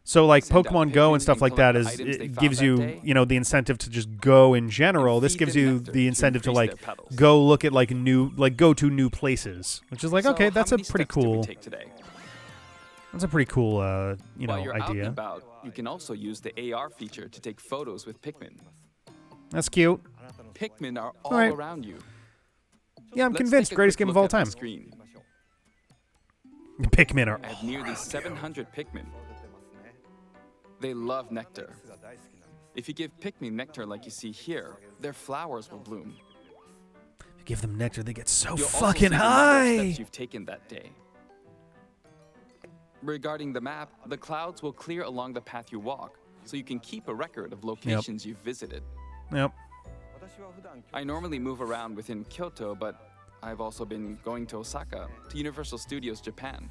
So like
Send out
Pokemon Go and
Pikmin
stuff
and
like that
collect
is
the items they
it
found
gives
that
you
day.
the incentive to just go in general.
And
This
feed
gives
them
you
nectar
the
to
incentive to
increase
like
their petals.
go look at like go to new places, which is like
So
okay,
how
that's a
many
pretty
steps did we
cool.
take today?
That's a pretty cool
While you're out and
idea.
about, you can also use the AR feature to take photos with Pikmin.
That's cute.
Pikmin are all
Alright.
around you.
Yeah, I'm
Let's
convinced.
take a
Greatest
quick
game of
look
all
at the
time.
Screen.
Pikmin are.
I have nearly 700 Pikmin. They love nectar. If you give Pikmin nectar like you see here, their flowers will bloom.
You give them nectar, they get so
You'll also
fucking
see the number of
high.
steps you've taken that day. Regarding the map, the clouds will clear along the path you walk, so you can keep a record of locations you've visited.
Yep.
I normally move around within Kyoto, but I've also been going to Osaka, to Universal Studios Japan.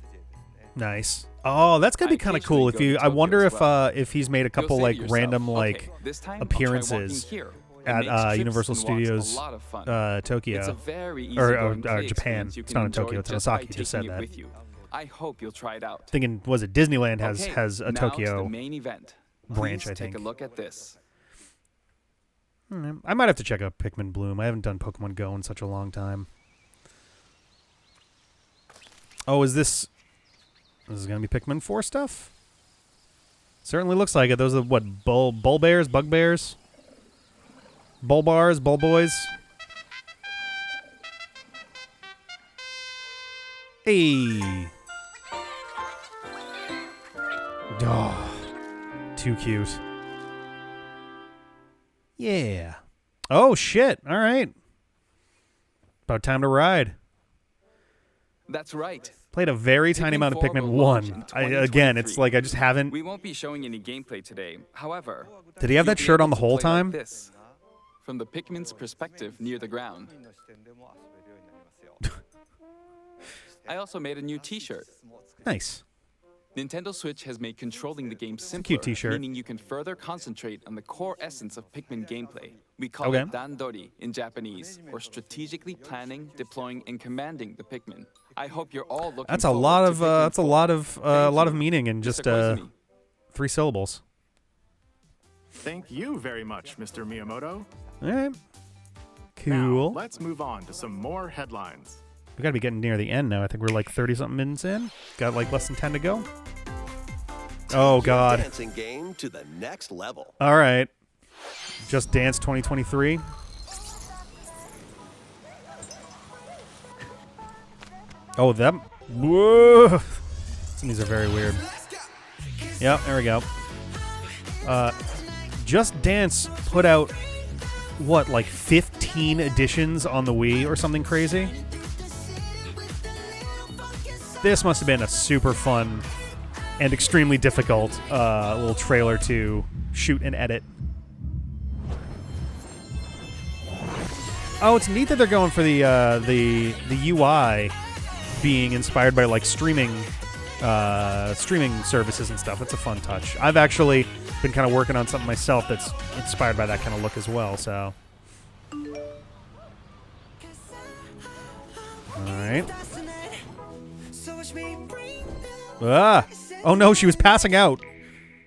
Nice. Oh, that's gonna be
I
kind of cool. If
occasionally
you,
go to
I
Tokyo
wonder
as well.
if he's made a couple
You'll say
like
to yourself,
random
"Okay,
like
this time I'll try
appearances
walking here." It
at
makes trips
Universal
and walks a
Studios
lot of fun.
Tokyo
It's a very easy
or
going play
Japan.
experience you
It's
can
not in
enjoy
Tokyo. It's in
just by
Osaka. You just said
taking it
that.
with you. I hope you'll try it out.
Thinking was it Disneyland
Okay,
has a
now to
Tokyo
the main event.
branch,
Please
I
take
think.
a look at this.
I might have to check out Pikmin Bloom. I haven't done Pokemon Go in such a long time. Oh, is this gonna be Pikmin 4 stuff? Certainly looks like it. Those are what bull bears, bug bears, bull bars, bull boys. Hey. Oh, too cute. Yeah. Oh, shit. All right. About time to ride.
That's right.
Played a very tiny amount of
4
Pikmin
will launch in
1. Again, it's
2023.
like I just haven't...
We won't be showing any gameplay today. However,
Did he have
you'll
that
be
shirt on
able
the
to
whole
play like
time?
this, from the Pikmin's perspective near the ground. I also made a new T-shirt.
Nice.
Nintendo Switch has made controlling the game
a
simpler,
cute t-shirt.
meaning you can further concentrate on the core essence of Pikmin gameplay. We call
Okay.
it dandori in Japanese, or strategically planning, deploying, and commanding the Pikmin. I hope you're all looking
That's a
forward
lot
to
of
Pikmin
that's a
4.
lot of
Thank
lot of
you,
meaning in
Mr.
just
Koizumi.
3 syllables.
Thank you very much, Mr. Miyamoto.
All right.
Now,
Cool.
let's move on to some more headlines.
We got to be getting near the end now. I think we're like 30-something minutes in. Got like less than 10 to go. Oh,
Your
God.
dancing game to the next level.
All right. Just Dance 2023. Oh, them. Whoa. Some of these are very weird. Yep, there we go. Just Dance put out, what, like 15 editions on the Wii or something crazy? This must have been a super fun and extremely difficult little trailer to shoot and edit. Oh, it's neat that they're going for the UI being inspired by like streaming services and stuff. That's a fun touch. I've actually been kind of working on something myself that's inspired by that kind of look as well. So, all right. Ah! Oh no, she was passing out.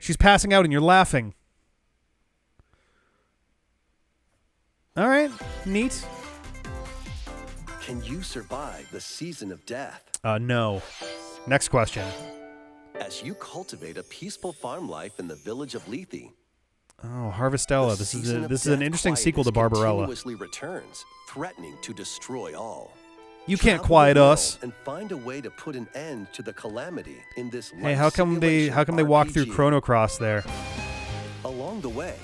She's passing out and you're laughing. All right, neat.
Can you survive the season of death?
No. Next question.
As you cultivate a peaceful farm life in the village of Lethe,
Oh, Harvestella. This is
season of
this is an
death
interesting
quietness
sequel to Barbarella.
continuously returns, threatening to destroy all.
You can't
Travel
quiet
the world
us.
and find a way to put an end to the calamity in this
Hey,
life
how come they walk through
RPG.
Chrono Cross there?
Along the way,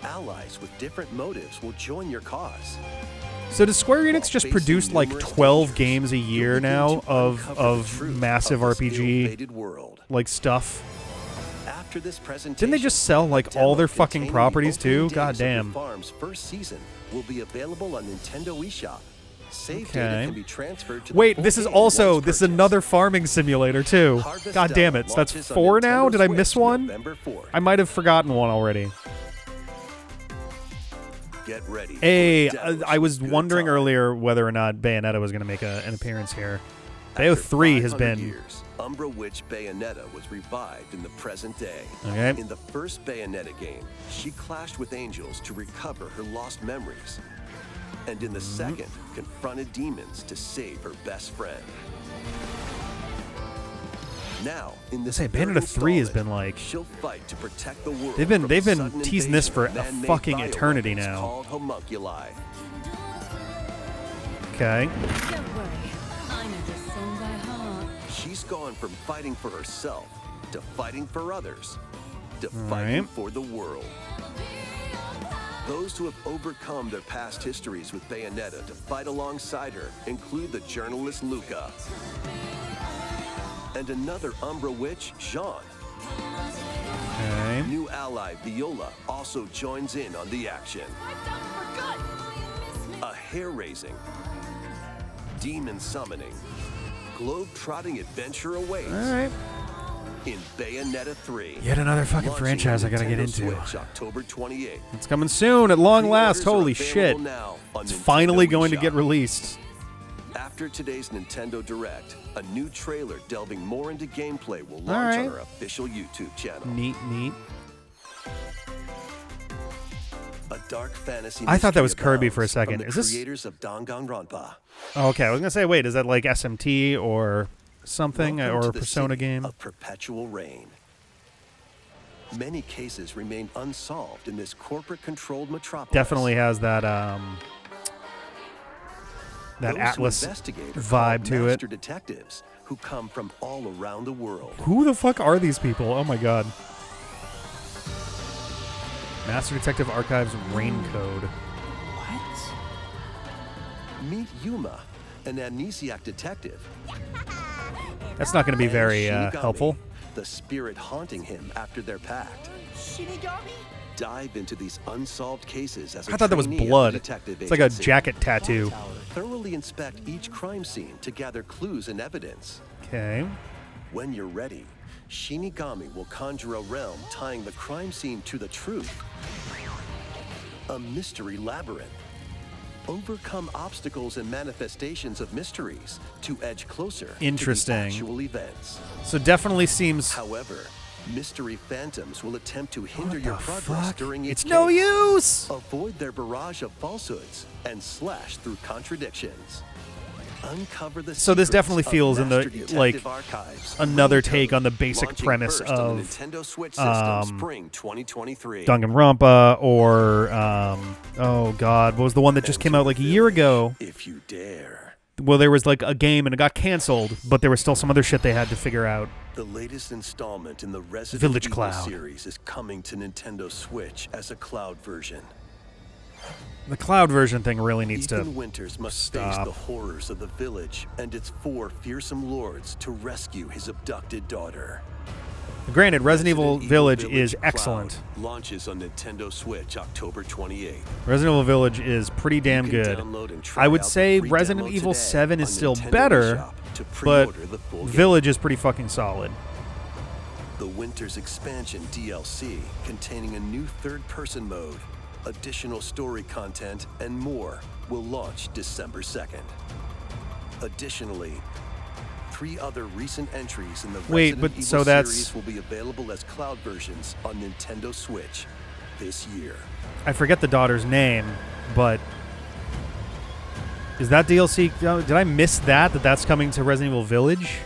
allies with different motives will join your cause.
So does Square Enix just produce like 12 games a year now of massive RPG
World.
like stuff?
After this presentation,
Didn't they just sell like all their fucking properties too? God damn.
Farm's first season will be available on Nintendo eShop. Save data can be transferred to
Wait,
the
this is
full game
also
once
this is
purchased.
another farming simulator too. God damn it! So that's
launches on
4 now.
Nintendo
Did I miss
Switch
one?
November 4th.
I might have forgotten one already.
Get ready. for
Hey,
a devilish
I was
good
wondering
time.
earlier whether or not Bayonetta was going to make an appearance here. Bayo 3 has
500
been...
years, Umbra Witch Bayonetta was revived in the present day.
Okay.
In the first Bayonetta game, she clashed with angels to recover her lost memories. And in the second, confronted demons to save her best friend. Now, in this
Say,
third
Bayonetta 3 has
installment,
been like...
she'll fight to protect the world.
They've been
from a sudden
teasing this for
invasion
a
of man-made
fucking
bioweapons
eternity now.
Called homunculi.
Okay.
Don't worry, I know this song by heart.
She's gone from fighting for herself to fighting for others to
All
fighting
right.
for the world. Those who have overcome their past histories with Bayonetta to fight alongside her include the journalist Luca and another Umbra witch, Jean.
Okay.
New ally Viola also joins in on the action. A hair-raising, demon summoning, globe-trotting adventure awaits
All right.
in Bayonetta 3.
Yet another fucking
Launching
franchise I gotta get
Nintendo
into.
Switch, October 28th.
It's coming soon at long last.
Pre-orders are
Holy
available
shit.
now on
It's
Nintendo
finally going to
eShop.
get released.
After today's Nintendo Direct, a new trailer delving more into gameplay will
All
launch
right.
on our official YouTube channel.
Neat, neat.
A dark fantasy
I thought that was
mystery
Kirby for a
abounds
second.
From the
Is this-
creators of Danganronpa.
Oh, okay, I was gonna say, wait, is that like SMT or something,
Welcome
or
to
a
the
Persona
city
game?
Of perpetual reign. Many cases remain unsolved in this corporate-controlled metropolis.
Definitely has that
Those who
Atlas
investigate are
vibe
called
to it.
master detectives who come from all around the world.
Who the fuck are these people? Oh my god. Master Detective Archives Raincode.
What?
Meet Yuma, an amnesiac detective.
That's not going to be
and
very
Shinigami,
helpful.
The spirit haunting him after their pact.
Shinigami?
Dive into these unsolved cases as a
I thought that was
trainee at the
blood.
detective
It's like a
agency.
jacket tattoo.
Thoroughly inspect each crime scene to gather clues and evidence.
Okay.
When you're ready, Shinigami will conjure a realm tying the crime scene to the truth. A mystery labyrinth. Overcome obstacles and manifestations of mysteries to edge closer
Interesting.
to the actual events.
So definitely seems...
However, mystery phantoms will attempt to hinder
What
your
the
progress
fuck?
during each
It's no
case.
use!
Avoid their barrage of falsehoods and slash through contradictions. Uncover the
So this
secrets
definitely
of
feels in the,
Master Detective
like,
Archives.
another
Rune
take
Code,
on the basic
launching
premise
first on the
of,
Nintendo Switch system, spring 2023.
Danganronpa or, oh god, what was the one that just came out like a year ago?
If you dare.
Well, there was like a game and it got canceled, but there was still some other shit they had to figure out.
The latest installment in the Resident
Village
Evil
Cloud.
series is coming to Nintendo Switch as a cloud version.
The cloud version thing really needs
Ethan
to
Winters must
stop.
face the horrors of the village and its 4 fearsome lords to rescue his abducted daughter.
Granted, Resident Evil Village is
Cloud
excellent.
Launches on Nintendo Switch October 28th.
Resident Evil Village is pretty damn
You can
good.
download and try
I would
out the
say
free
Resident
demo
Evil
today
7 is
on
still
Nintendo
better,
eShop to
but
pre-order the full game.
Village is pretty fucking solid.
The Winter's Expansion DLC, containing a new third-person mode, additional story content, and more, will launch December 2nd. Additionally, 3 other recent entries in the
Wait,
Resident
but
Evil
so that's-
series will be available as cloud versions on Nintendo Switch this year.
I forget the daughter's name, but is that DLC? Did I miss that that's coming to Resident Evil Village?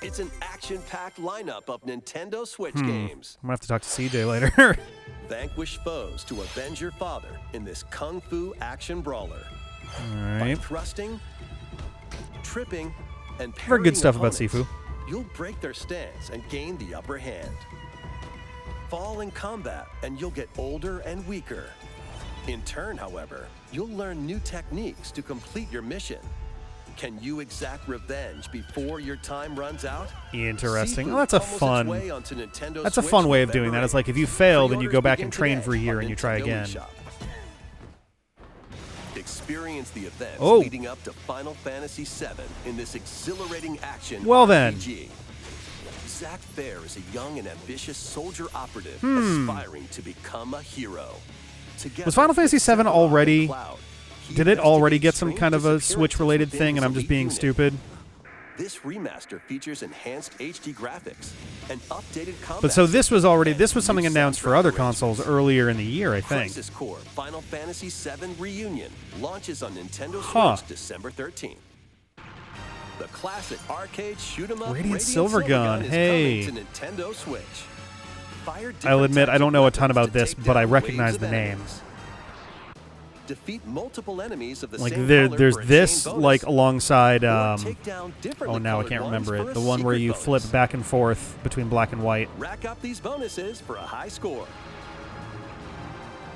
It's an action-packed lineup of Nintendo Switch
Hmm.
games.
I'm gonna have to talk to CJ later.
Vanquish foes to avenge your father in this kung fu action brawler.
All
By
right.
thrusting, tripping, and
I've heard good
parrying
stuff about
opponents,
Sifu.
You'll break their stance and gain the upper hand. Fall in combat and you'll get older and weaker. In turn, however, you'll learn new techniques to complete your mission. Can you exact revenge before your time runs out?
Interesting.
Sifu
Well, that's a
fumbles its
fun.
way onto Nintendo
That's a
Switch
fun way of doing
November
that. It's like if you
8th.
fail, then you go
Pre-orders
back
begin
and train
today
for a year
on
and you try
Nintendo
again.
eShop. Experience the events
Oh.
leading up to Final Fantasy VII in this exhilarating action
Well then.
RPG. Zack Fair is a young and ambitious soldier operative aspiring to become a hero. Together
Was Final Fantasy
with
VII
Sephiroth
already-
and Cloud, he
Did it already
investigates
get some
strange
kind of a
disappearances
Switch-related
within
thing, and
his
I'm just
elite
being
unit.
stupid?
This remaster features enhanced HD graphics and updated combat.
But so this was
systems and
something
new
announced for
soundtrack
other
arrangements.
consoles earlier in the year, I think.
Crisis Core Final Fantasy VII Reunion launches on Nintendo Switch
Huh.
December 13th. The classic arcade shoot 'em up
Radiant Silvergun,
is
hey.
coming to Nintendo Switch. Fire
I'll
different
admit,
types
I don't
of
know a ton
weapons
about
to
this,
take
but I
down
recognize
waves
the
of
name.
enemies. Defeat multiple enemies of the
Like
same
there's
color for a
this
chain bonus,
like alongside
or take down differently
oh now I
colored
can't
ones
remember
for
it.
a
The one where
secret
you
bonus.
flip back and forth between black and white.
Rack up these bonuses for a high score.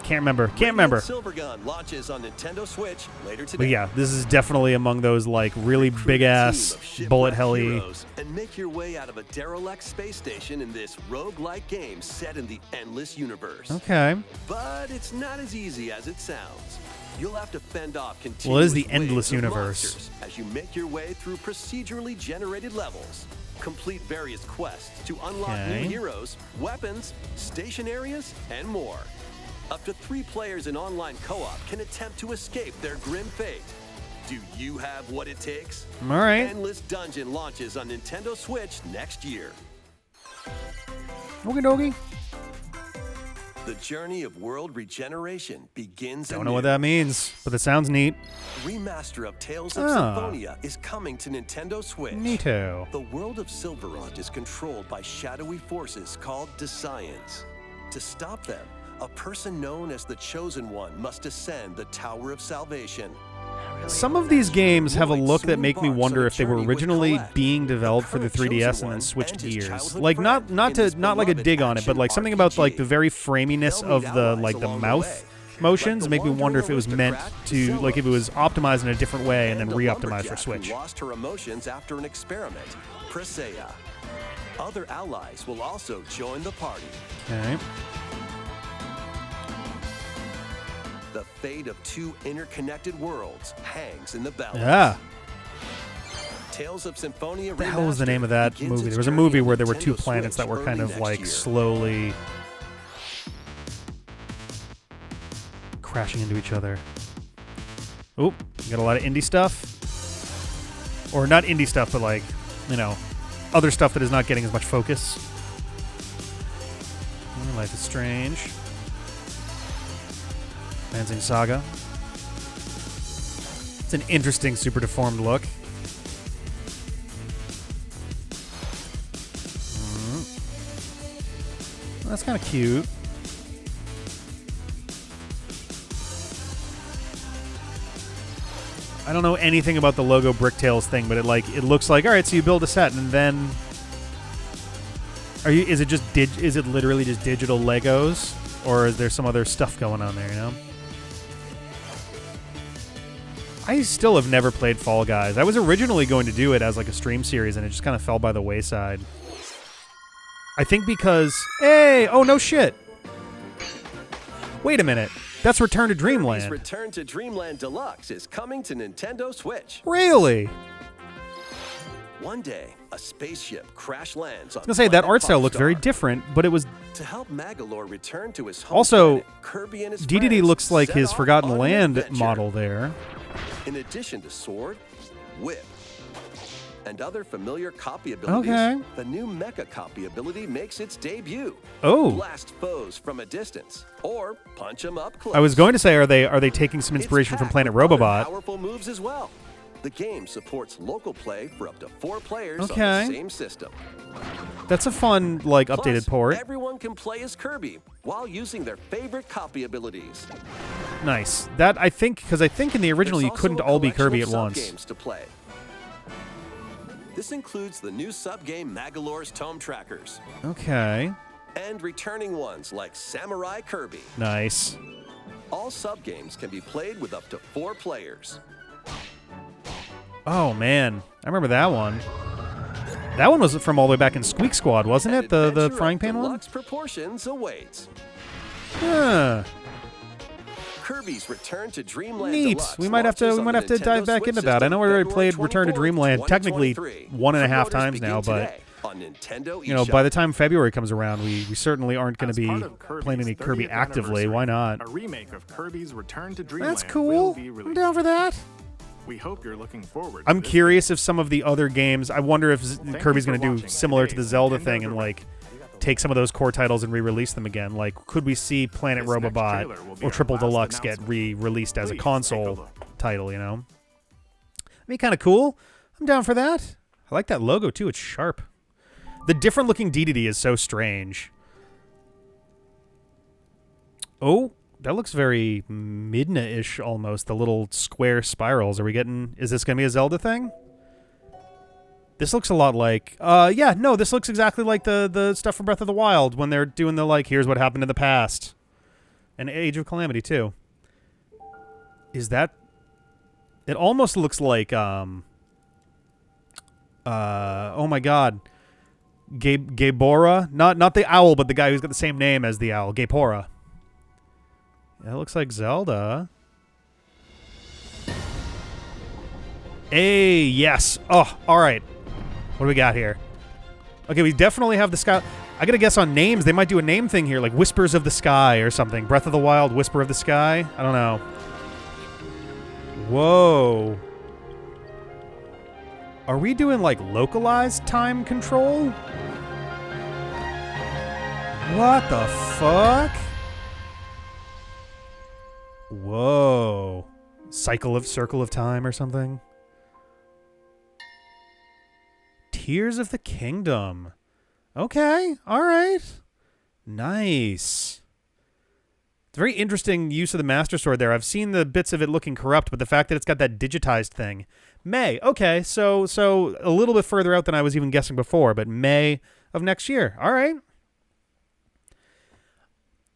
Can't remember.
Silvergun launches on Nintendo Switch later today.
But yeah, this is definitely among those like really
Recruit
big
a
ass
team of shipwrecked
bullet helly.
heroes and make your way out of a derelict space station in this roguelike game set in the endless universe.
Okay.
But it's not as easy as it sounds. You'll have to fend off continuous
Well, it is the
waves
endless
of
universe.
monsters as you make your way through procedurally generated levels. Complete various quests to unlock
Okay.
new heroes, weapons, station areas, and more. Up to 3 players in online co-op can attempt to escape their grim fate. Do you have what it takes?
All right.
Endless Dungeon launches on Nintendo Switch next year.
Okie dokie.
The journey of world regeneration begins.
Don't know what that means, but it sounds neat.
Remaster of Tales of
Ah.
Symphonia is coming to Nintendo Switch.
Neato.
The world of Silverrot is controlled by shadowy forces called Descians. To stop them, a person known as the Chosen One must ascend the Tower of Salvation.
Some of these games have a look that make me wonder if they were originally being developed for the 3DS and then switched gears. Like not like a dig on it, but like something about like the very framiness of the like the mouth motions make me wonder if it was meant to like if it was optimized in a different way and then
a
re-optimized for
lumberjack
Switch.
who lost her emotions after an experiment, Presea. Other allies will also join the party.
Okay.
The fate of 2 interconnected worlds hangs in the balance.
Yeah.
Tales of Symphonia
What the hell was the name of
Remastered
that
begins
movie?
its
There was a
journey
movie
on
where there were
Nintendo
2 planets
Switch
that were kind
early
of like
next year.
slowly crashing into each other. Oop, you got a lot of indie stuff. Or not indie stuff, but like, you know, other stuff that is not getting as much focus. Life is Strange. Advancing Saga. It's an interesting, super deformed look. That's kind of cute. I don't know anything about the logo Bricktails thing, but it looks like, all right, so you build a set and then is it literally just digital Legos, or is there some other stuff going on there, you know? I still have never played Fall Guys. I was originally going to do it as like a stream series and it just kind of fell by the wayside. I think because oh no shit. Wait a minute. That's Return to
Kirby's
Dreamland.
Return to Dreamland Deluxe is coming to Nintendo Switch.
Really?
One day, a spaceship crash lands on
I was gonna say that
planet
art style looked very
Popstar.
different, but it was
To help Magalore return to his home
also
planet, Kirby and his
DDD
friends
looks like
set
his
off
Forgotten
on an
Land
adventure.
model there.
In addition to sword, whip, and other familiar copy abilities,
Okay.
the new mecha copy ability makes its debut.
Oh.
Blast foes from a distance, or punch them up close.
I was going to say, are they taking some inspiration
It's
from
packed
Planet
with other
Robobot?
Powerful moves as well. The game supports local play for up to 4 players on
Okay.
the same system.
That's a fun, like,
Plus,
updated port.
Everyone can play as Kirby while using their favorite copy abilities.
Nice. That I think in the original
There's
you
also
couldn't
a
all be
collection
Kirby
of
at once.
sub-games to play. This includes the new sub-game Magalore's Tome Trackers,
Okay.
and returning ones like Samurai Kirby.
Nice.
All sub-games can be played with up to 4 players.
Oh man, I remember that one. That one was from all the way back in Squeak Squad, wasn't
An
it? The
adventure
frying
of
pan one.
deluxe proportions awaits.
Huh.
Kirby's Return to Dreamland
Neat.
Deluxe
We might have to dive back into that. I know we already played Return to Dreamland technically 1.5 times now, but you know, by the time February comes around, we certainly aren't going to be playing any Kirby actively. Why not?
A remake of Kirby's Return to Dreamland.
That's cool. I'm down for that.
We hope you're looking forward.
I'm curious if some of the other games. I wonder if Kirby's going to do similar to the Zelda thing and like take some of those core titles and re-release them again. Like, could we see Planet Robobot or Triple Deluxe get re-released as a console title? You know, that'd be kind of cool. I'm down for that. I like that logo too. It's sharp. The different looking DDD is so strange. Oh. That looks very Midna-ish almost, the little square spirals. Are we getting... Is this going to be a Zelda thing? This looks a lot like... yeah, no, this looks exactly like the stuff from Breath of the Wild when they're doing the, like, here's what happened in the past. And Age of Calamity, too. Is that... It almost looks like, oh my god. Gaebora? Not the owl, but the guy who's got the same name as the owl. Gaepora. That looks like Zelda. Hey, yes. Oh, all right. What do we got here? Okay, we definitely have the sky. I gotta guess on names. They might do a name thing here, like Whispers of the Sky or something. Breath of the Wild, Whisper of the Sky. I don't know. Whoa. Are we doing like localized time control? What the fuck? Whoa. Circle of Time or something? Tears of the Kingdom. Okay. All right. Nice. It's a very interesting use of the Master Sword there. I've seen the bits of it looking corrupt, but the fact that it's got that digitized thing. May. Okay. So a little bit further out than I was even guessing before, but May of next year. All right.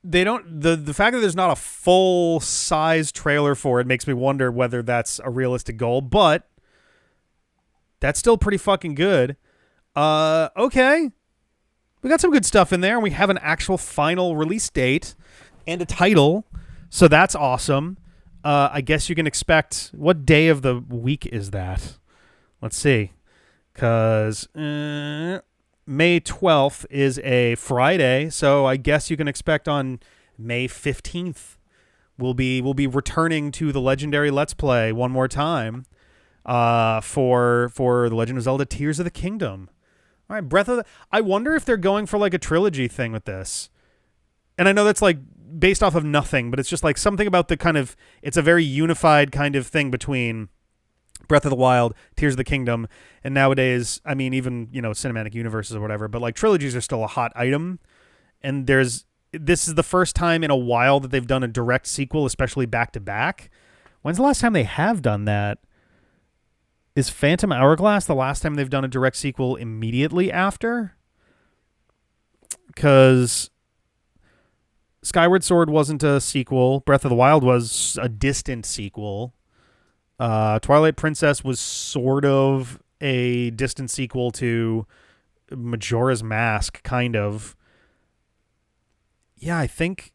They don't... The fact that there's not a full-size trailer for it makes me wonder whether that's a realistic goal, but that's still pretty fucking good. Okay. We got some good stuff in there, and we have an actual final release date and a title, so that's awesome. I guess you can expect... What day of the week is that? Let's see. Because... May 12th is a Friday, so I guess you can expect on May 15th we'll be returning to the legendary Let's Play one more time for The Legend of Zelda Tears of the Kingdom. All right, I wonder if they're going for like a trilogy thing with this. And I know that's like based off of nothing, but it's just like something about the kind of... It's a very unified kind of thing between Breath of the Wild, Tears of the Kingdom, and nowadays, I mean, even, you know, cinematic universes or whatever, but like trilogies are still a hot item. And this is the first time in a while that they've done a direct sequel, especially back to back. When's the last time they have done that? Is Phantom Hourglass the last time they've done a direct sequel immediately after? Because Skyward Sword wasn't a sequel. Breath of the Wild was a distant sequel. Twilight Princess was sort of a distant sequel to Majora's Mask, kind of. Yeah, I think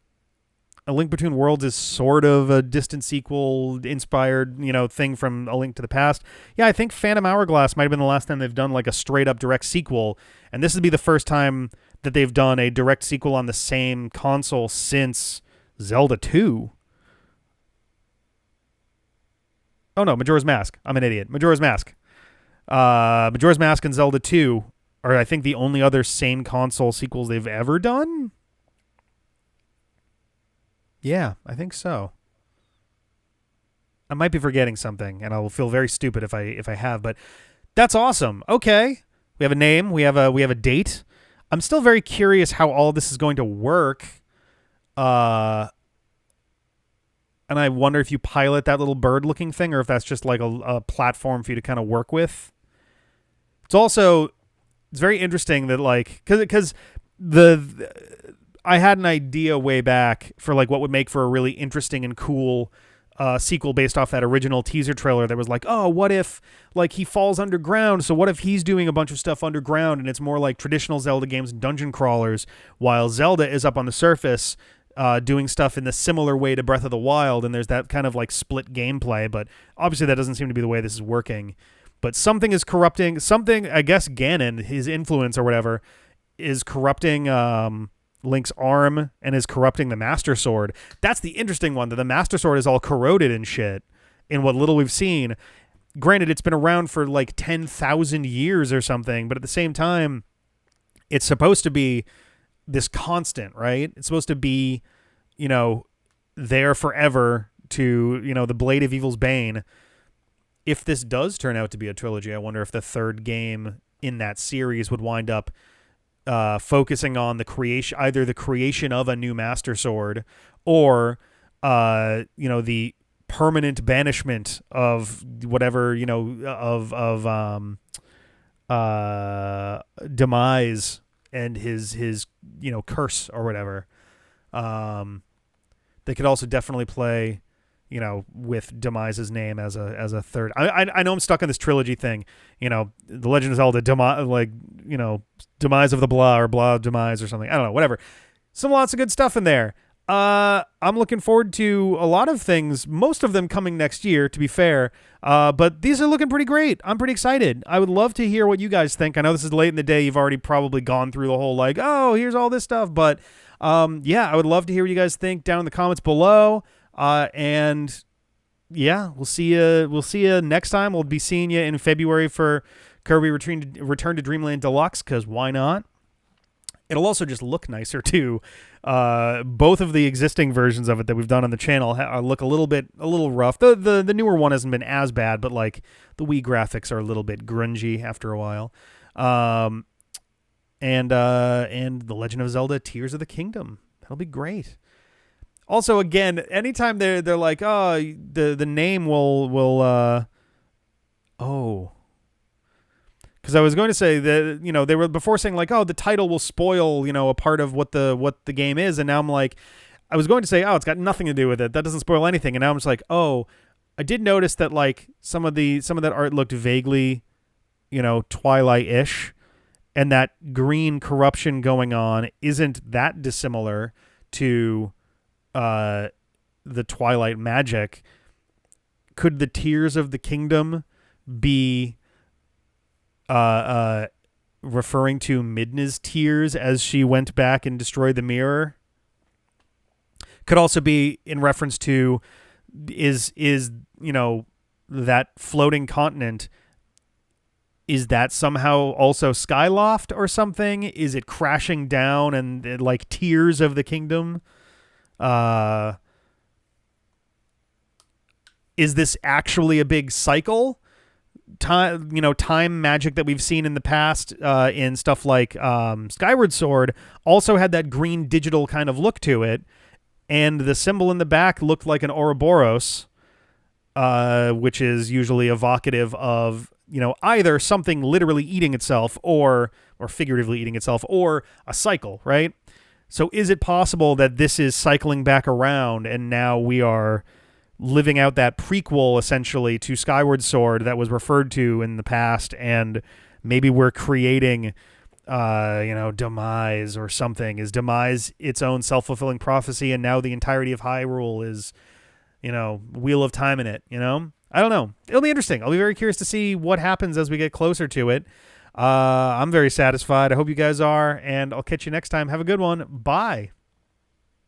A Link Between Worlds is sort of a distant sequel inspired, you know, thing from A Link to the Past. Yeah, I think Phantom Hourglass might have been the last time they've done like a straight up direct sequel, and this would be the first time that they've done a direct sequel on the same console since Zelda 2. Oh, no, Majora's Mask. I'm an idiot. Majora's Mask. Majora's Mask and Zelda 2 are, I think, the only other same console sequels they've ever done. Yeah, I think so. I might be forgetting something, and I'll feel very stupid if I have, but that's awesome. Okay. We have a name. We have a date. I'm still very curious how all this is going to work. And I wonder if you pilot that little bird-looking thing or if that's just like a platform for you to kind of work with. It's very interesting that like, because I had an idea way back for like what would make for a really interesting and cool sequel based off that original teaser trailer that was like, oh, what if like he falls underground? So what if he's doing a bunch of stuff underground and it's more like traditional Zelda games and dungeon crawlers while Zelda is up on the surface doing stuff in the similar way to Breath of the Wild, and there's that kind of like split gameplay, but obviously that doesn't seem to be the way this is working. But something is corrupting, I guess Ganon, his influence or whatever, is corrupting Link's arm and is corrupting the Master Sword. That's the interesting one, that the Master Sword is all corroded and shit in what little we've seen. Granted, it's been around for like 10,000 years or something, but at the same time, it's supposed to be this constant, right? It's supposed to be, there forever to, the Blade of Evil's Bane. If this does turn out to be a trilogy, I wonder if the third game in that series would wind up focusing on either the creation of a new Master Sword or, the permanent banishment of whatever, Demise and his curse or whatever. They could also definitely play, with Demise's name as a third. I know I'm stuck on this trilogy thing. The Legend of Zelda Demise of the Blah or Blah of Demise or something. I don't know, whatever. Lots of good stuff in there. I'm looking forward to a lot of things, most of them coming next year, to be fair. But these are looking pretty great. I'm pretty excited. I would love to hear what you guys think. I know this is late in the day. You've already probably gone through the whole here's all this stuff. But I would love to hear what you guys think down in the comments below. And yeah, we'll see you. We'll see you next time. We'll be seeing you in February for Kirby Return to Dreamland Deluxe, because why not? It'll also just look nicer too. Both of the existing versions of it that we've done on the channel look a little rough. The newer one hasn't been as bad, but like the Wii graphics are a little bit grungy after a while. And The Legend of Zelda: Tears of the Kingdom, that'll be great. Also, again, anytime they're like, oh, the name will because I was going to say that, they were before saying like, oh, the title will spoil, a part of what the game is. And now I'm like, I was going to say, oh, it's got nothing to do with it. That doesn't spoil anything. And now I'm just like, oh, I did notice that like some of that art looked vaguely, Twilight-ish, and that green corruption going on isn't that dissimilar to the Twilight magic. Could the Tears of the Kingdom be referring to Midna's tears as she went back and destroyed the mirror? Could also be in reference to is that floating continent, is that somehow also Skyloft or something? Is it crashing down and like Tears of the Kingdom? Is this actually a big cycle? Time magic that we've seen in the past in stuff like Skyward Sword also had that green digital kind of look to it, and the symbol in the back looked like an Ouroboros, which is usually evocative of either something literally eating itself or figuratively eating itself, or a cycle, right? So is it possible that this is cycling back around, and now we are living out that prequel essentially to Skyward Sword that was referred to in the past, and maybe we're creating Demise or something? Is Demise its own self-fulfilling prophecy, and now the entirety of Hyrule is Wheel of Time in it? I don't know. It'll be interesting. I'll be very curious to see what happens as we get closer to it. I'm very satisfied. I hope you guys are, and I'll catch you next time. Have a good one. Bye.